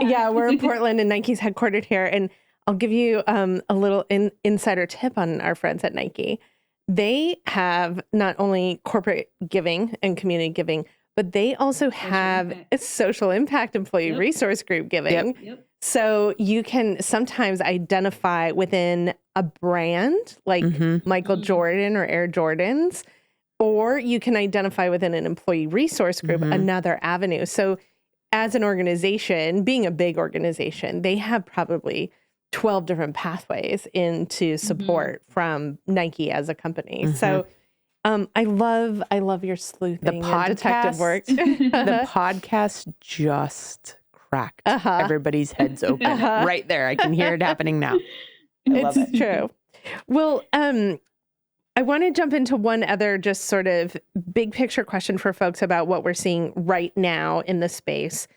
Speaker 4: Yeah.
Speaker 1: we're in Portland, and Nike's headquartered here. And I'll give you a little insider tip on our friends at Nike. They have not only corporate giving and community giving, but they also have a social impact employee resource group giving.
Speaker 4: Yep.
Speaker 1: So you can sometimes identify within a brand like Michael Jordan or Air Jordans, or you can identify within an employee resource group, another avenue. So as an organization, being a big organization, they have probably 12 different pathways into support from Nike as a company. So I love your sleuthing and detective work.
Speaker 3: The podcast just cracked everybody's heads open right there. I can hear it happening now. I love it.
Speaker 1: It's true. Well, I want to jump into one other just sort of big picture question for folks about what we're seeing right now in the space.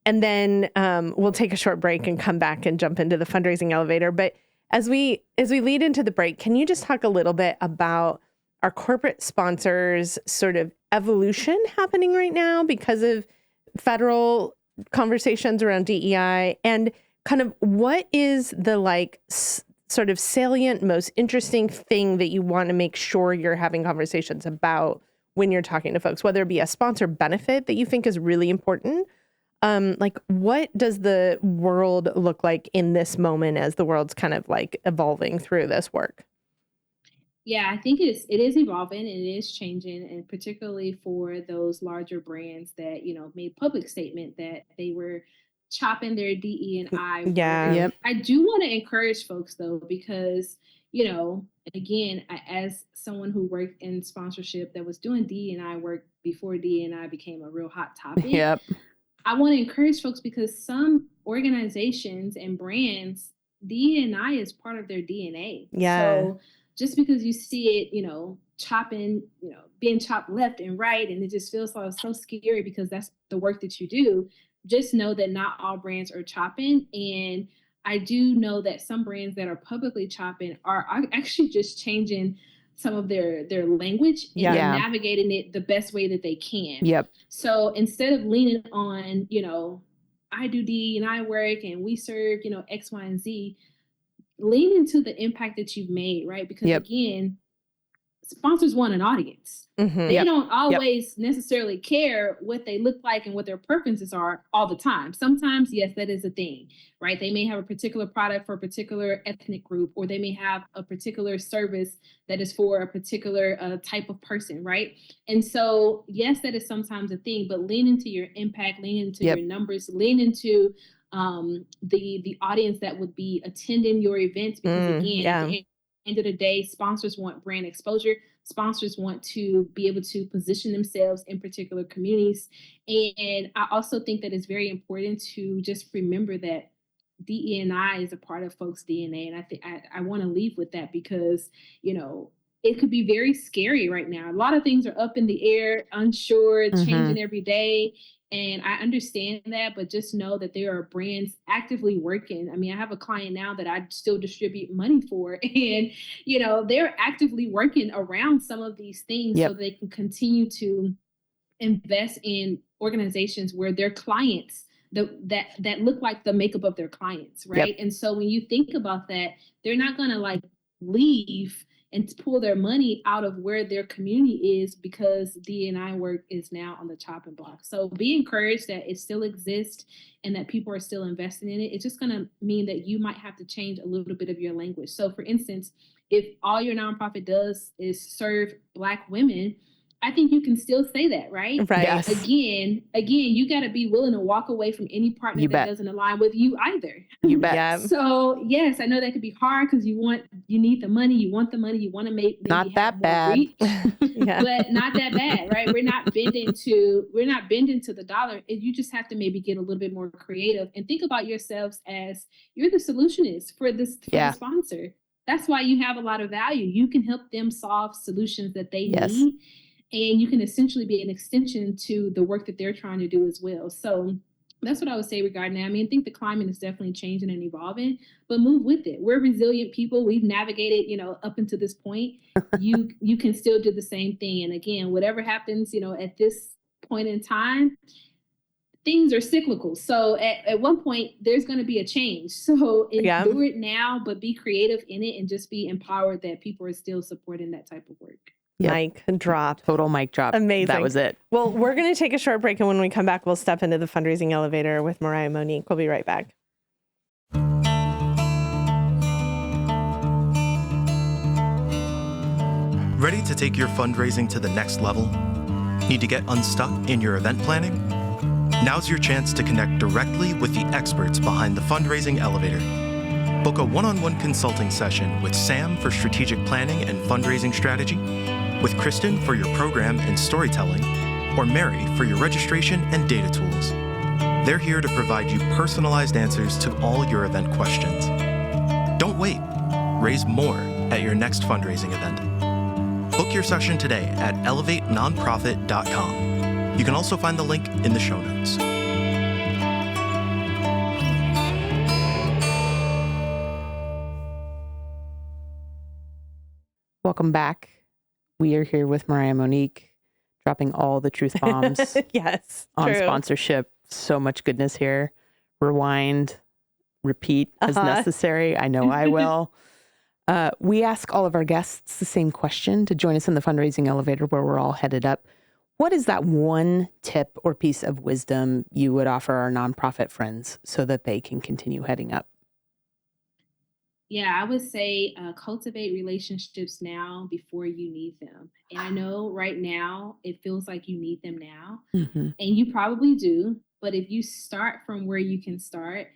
Speaker 1: And then we'll take a short break and come back and jump into the fundraising elevator. But as we lead into the break, can you just talk a little bit about our corporate sponsors sort of evolution happening right now because of federal conversations around DEI, and kind of what is the sort of salient, most interesting thing that you want to make sure you're having conversations about when you're talking to folks, whether it be a sponsor benefit that you think is really important. What does the world look like in this moment as the world's kind of like evolving through this work?
Speaker 4: Yeah, I think it is evolving and it is changing, and particularly for those larger brands that, made public statement that they were chopping their DE&I.
Speaker 1: Yeah.
Speaker 3: Yep.
Speaker 4: I do want to encourage folks though, because, again, as someone who worked in sponsorship that was doing DE&I work before DE&I became a real hot topic.
Speaker 3: Yep.
Speaker 4: I want to encourage folks because some organizations and brands, DE&I is part of their DNA.
Speaker 1: Yeah.
Speaker 4: So just because you see it, chopping, being chopped left and right, and it just feels so scary because that's the work that you do, just know that not all brands are chopping. And I do know that some brands that are publicly chopping are actually just changing some of their language and navigating it the best way that they can.
Speaker 3: Yep.
Speaker 4: So instead of leaning on, I do D&I work and we serve, X, Y, and Z, lean into the impact that you've made, right? Because again, sponsors want an audience. They don't always necessarily care what they look like and what their preferences are all the time. Sometimes, yes, that is a thing, right? They may have a particular product for a particular ethnic group, or they may have a particular service that is for a particular type of person, right? And so, yes, that is sometimes a thing, but lean into your impact, lean into your numbers, lean into the audience that would be attending your events, because again, at the end of the day, sponsors want brand exposure. Sponsors want to be able to position themselves in particular communities. And I also think that it's very important to just remember that DE&I is a part of folks' DNA. And I think I want to leave with that because, it could be very scary right now. A lot of things are up in the air, unsure, changing every day. And I understand that, but just know that there are brands actively working. I mean, I have a client now that I still distribute money for, and, they're actively working around some of these things so they can continue to invest in organizations where their clients, that look like the makeup of their clients, right? And so when you think about that, they're not going to leave and pull their money out of where their community is because D&I work is now on the chopping block. So be encouraged that it still exists and that people are still investing in it. It's just going to mean that you might have to change a little bit of your language. So for instance, if all your nonprofit does is serve Black women, I think you can still say that, right?
Speaker 1: Right.
Speaker 3: Yes.
Speaker 4: Again, you got to be willing to walk away from any partner that doesn't align with you either.
Speaker 3: You bet.
Speaker 1: Yeah.
Speaker 4: So yes, I know that could be hard because you need the money, you want the money, you want to make
Speaker 3: not that bad,
Speaker 4: but not that bad, right? We're not bending to the dollar. You just have to maybe get a little bit more creative and think about yourselves as you're the solutionist for the sponsor. That's why you have a lot of value. You can help them solve solutions that they need. And you can essentially be an extension to the work that they're trying to do as well. So that's what I would say regarding that. I mean, I think the climate is definitely changing and evolving, but move with it. We're resilient people. We've navigated, up until this point. You can still do the same thing. And again, whatever happens, at this point in time, things are cyclical. So at one point, there's going to be a change. So do it now, but be creative in it and just be empowered that people are still supporting that type of work.
Speaker 1: Mic drop.
Speaker 3: Total mic drop.
Speaker 1: Amazing.
Speaker 3: That was it.
Speaker 1: Well, we're going to take a short break. And when we come back, we'll step into the fundraising elevator with Mariah Monique. We'll be right back.
Speaker 2: Ready to take your fundraising to the next level? Need to get unstuck in your event planning? Now's your chance to connect directly with the experts behind the fundraising elevator. Book a one-on-one consulting session with Sam for strategic planning and fundraising strategy, with Kristin for your program and storytelling, or Mary for your registration and data tools. They're here to provide you personalized answers to all your event questions. Don't wait. Raise more at your next fundraising event. Book your session today at elevatenonprofit.com. You can also find the link in the show notes.
Speaker 3: Welcome back. We are here with Mariah Monique, dropping all the truth bombs
Speaker 1: Yes,
Speaker 3: on
Speaker 1: true.
Speaker 3: sponsorship. So much goodness here. Rewind, repeat as necessary. I know I will. We ask all of our guests the same question to join us in the fundraising elevator where we're all headed up. What is that one tip or piece of wisdom you would offer our nonprofit friends so that they can continue heading up?
Speaker 4: Yeah, I would say cultivate relationships now before you need them. And I know right now it feels like you need them now,
Speaker 3: Mm-hmm.
Speaker 4: and you probably do. But if you start from where you can start,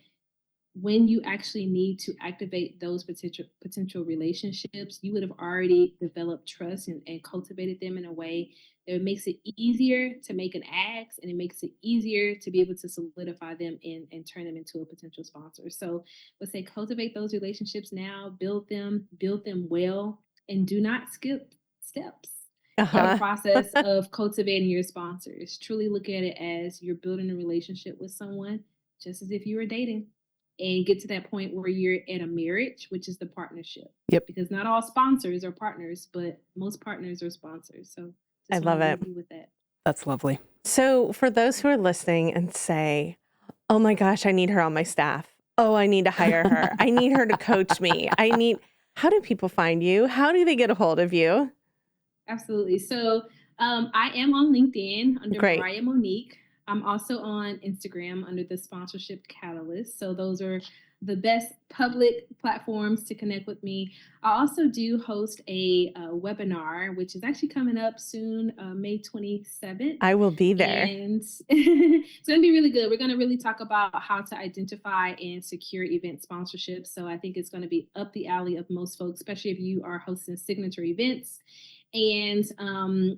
Speaker 4: when you actually need to activate those potential relationships, you would have already developed trust and cultivated them in a way that makes it easier to make an ask, and it makes it easier to be able to solidify them and turn them into a potential sponsor. So let's say cultivate those relationships now, build them well, and do not skip steps in the process of cultivating your sponsors. Truly look at it as you're building a relationship with someone, just as if you were dating. And get to that point where you're at a marriage, which is the partnership.
Speaker 3: Yep.
Speaker 4: Because not all sponsors are partners, but most partners are sponsors. So
Speaker 1: I love it.
Speaker 4: with that.
Speaker 3: That's lovely.
Speaker 1: So for those who are listening and say, oh my gosh, I need her on my staff. Oh, I need to hire her. I need her to coach me. How do people find you? How do they get a hold of you?
Speaker 4: Absolutely. So I am on LinkedIn under
Speaker 1: Great.
Speaker 4: Mariah Monique. I'm also on Instagram under the Sponsorship Catalyst. So those are the best public platforms to connect with me. I also do host a webinar, which is actually coming up soon, May 27th.
Speaker 1: I will be there.
Speaker 4: And it's going to be really good. We're going to really talk about how to identify and secure event sponsorships. So I think it's going to be up the alley of most folks, especially if you are hosting signature events. And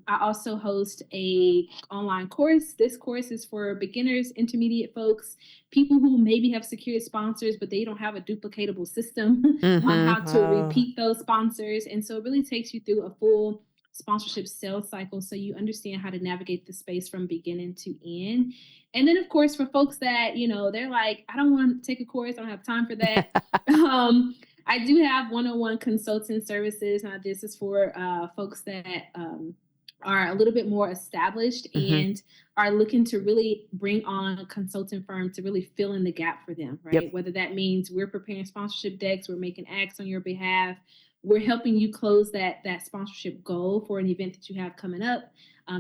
Speaker 4: I also host a online course. This course is for beginners, intermediate folks, people who maybe have secured sponsors, but they don't have a duplicatable system on how to repeat those sponsors. And so it really takes you through a full sponsorship sales cycle so you understand how to navigate the space from beginning to end. And then, of course, for folks that, they're like, I don't want to take a course. I don't have time for that. I do have one-on-one consulting services. Now, this is for folks that are a little bit more established and are looking to really bring on a consulting firm to really fill in the gap for them, right?
Speaker 3: Yep.
Speaker 4: Whether that means we're preparing sponsorship decks, we're making acts on your behalf, we're helping you close that sponsorship goal for an event that you have coming up.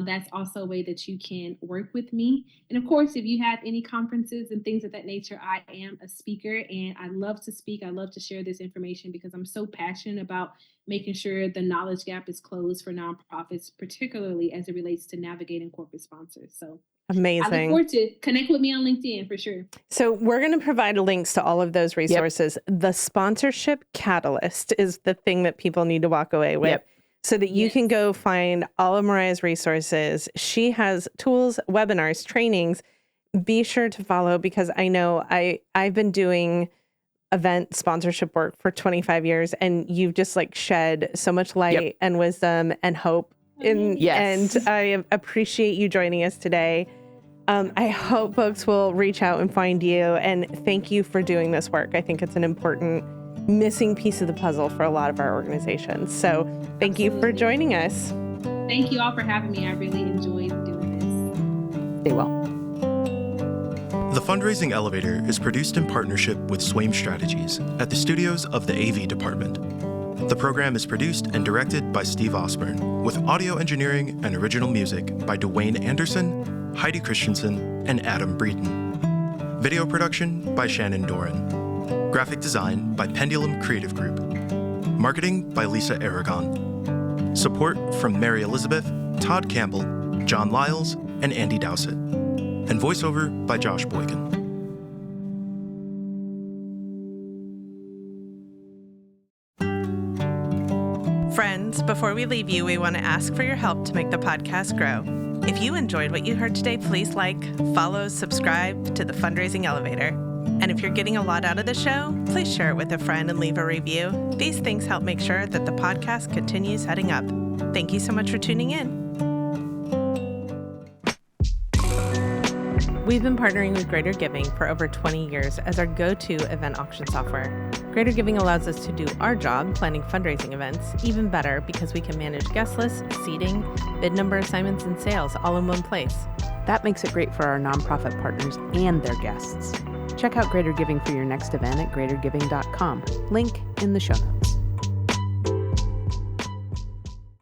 Speaker 4: That's also a way that you can work with me. And of course, if you have any conferences and things of that nature, I am a speaker and I love to speak. I love to share this information because I'm so passionate about making sure the knowledge gap is closed for nonprofits, particularly as it relates to navigating corporate sponsors. So
Speaker 1: amazing.
Speaker 4: I look forward to connect with me on LinkedIn for sure.
Speaker 1: So we're going to provide links to all of those resources. Yep. The Sponsorship Catalyst is the thing that people need to walk away with. Yep. So that you can go find all of Mariah's resources. She has tools, webinars, trainings. Be sure to follow because I know I've been doing event sponsorship work for 25 years and you've just shed so much light and wisdom and hope. And I appreciate you joining us today. I hope folks will reach out and find you and thank you for doing this work. I think it's an important missing piece of the puzzle for a lot of our organizations. So thank you for joining us.
Speaker 4: Thank you all for having me. I really enjoyed doing this.
Speaker 3: Stay well.
Speaker 2: The Fundraising Elevator is produced in partnership with Swaim Strategies at the studios of the AV department. The program is produced and directed by Steve Osborne, with audio engineering and original music by Dwayne Anderson, Heidi Christensen, and Adam Breeden. Video production by Shannon Doran. Graphic design by Pendulum Creative Group. Marketing by Lisa Aragon. Support from Mary Elizabeth, Todd Campbell, John Lyles, and Andy Dowsett. And voiceover by Josh Boykin.
Speaker 1: Friends, before we leave you, we want to ask for your help to make the podcast grow. If you enjoyed what you heard today, please like, follow, subscribe to the Fundraising Elevator. And if you're getting a lot out of the show, please share it with a friend and leave a review. These things help make sure that the podcast continues heading up. Thank you so much for tuning in. We've been partnering with Greater Giving for over 20 years as our go-to event auction software. Greater Giving allows us to do our job, planning fundraising events, even better because we can manage guest lists, seating, bid number assignments, and sales all in one place.
Speaker 3: That makes it great for our nonprofit partners and their guests. Check out Greater Giving for your next event at greatergiving.com. Link in the show notes.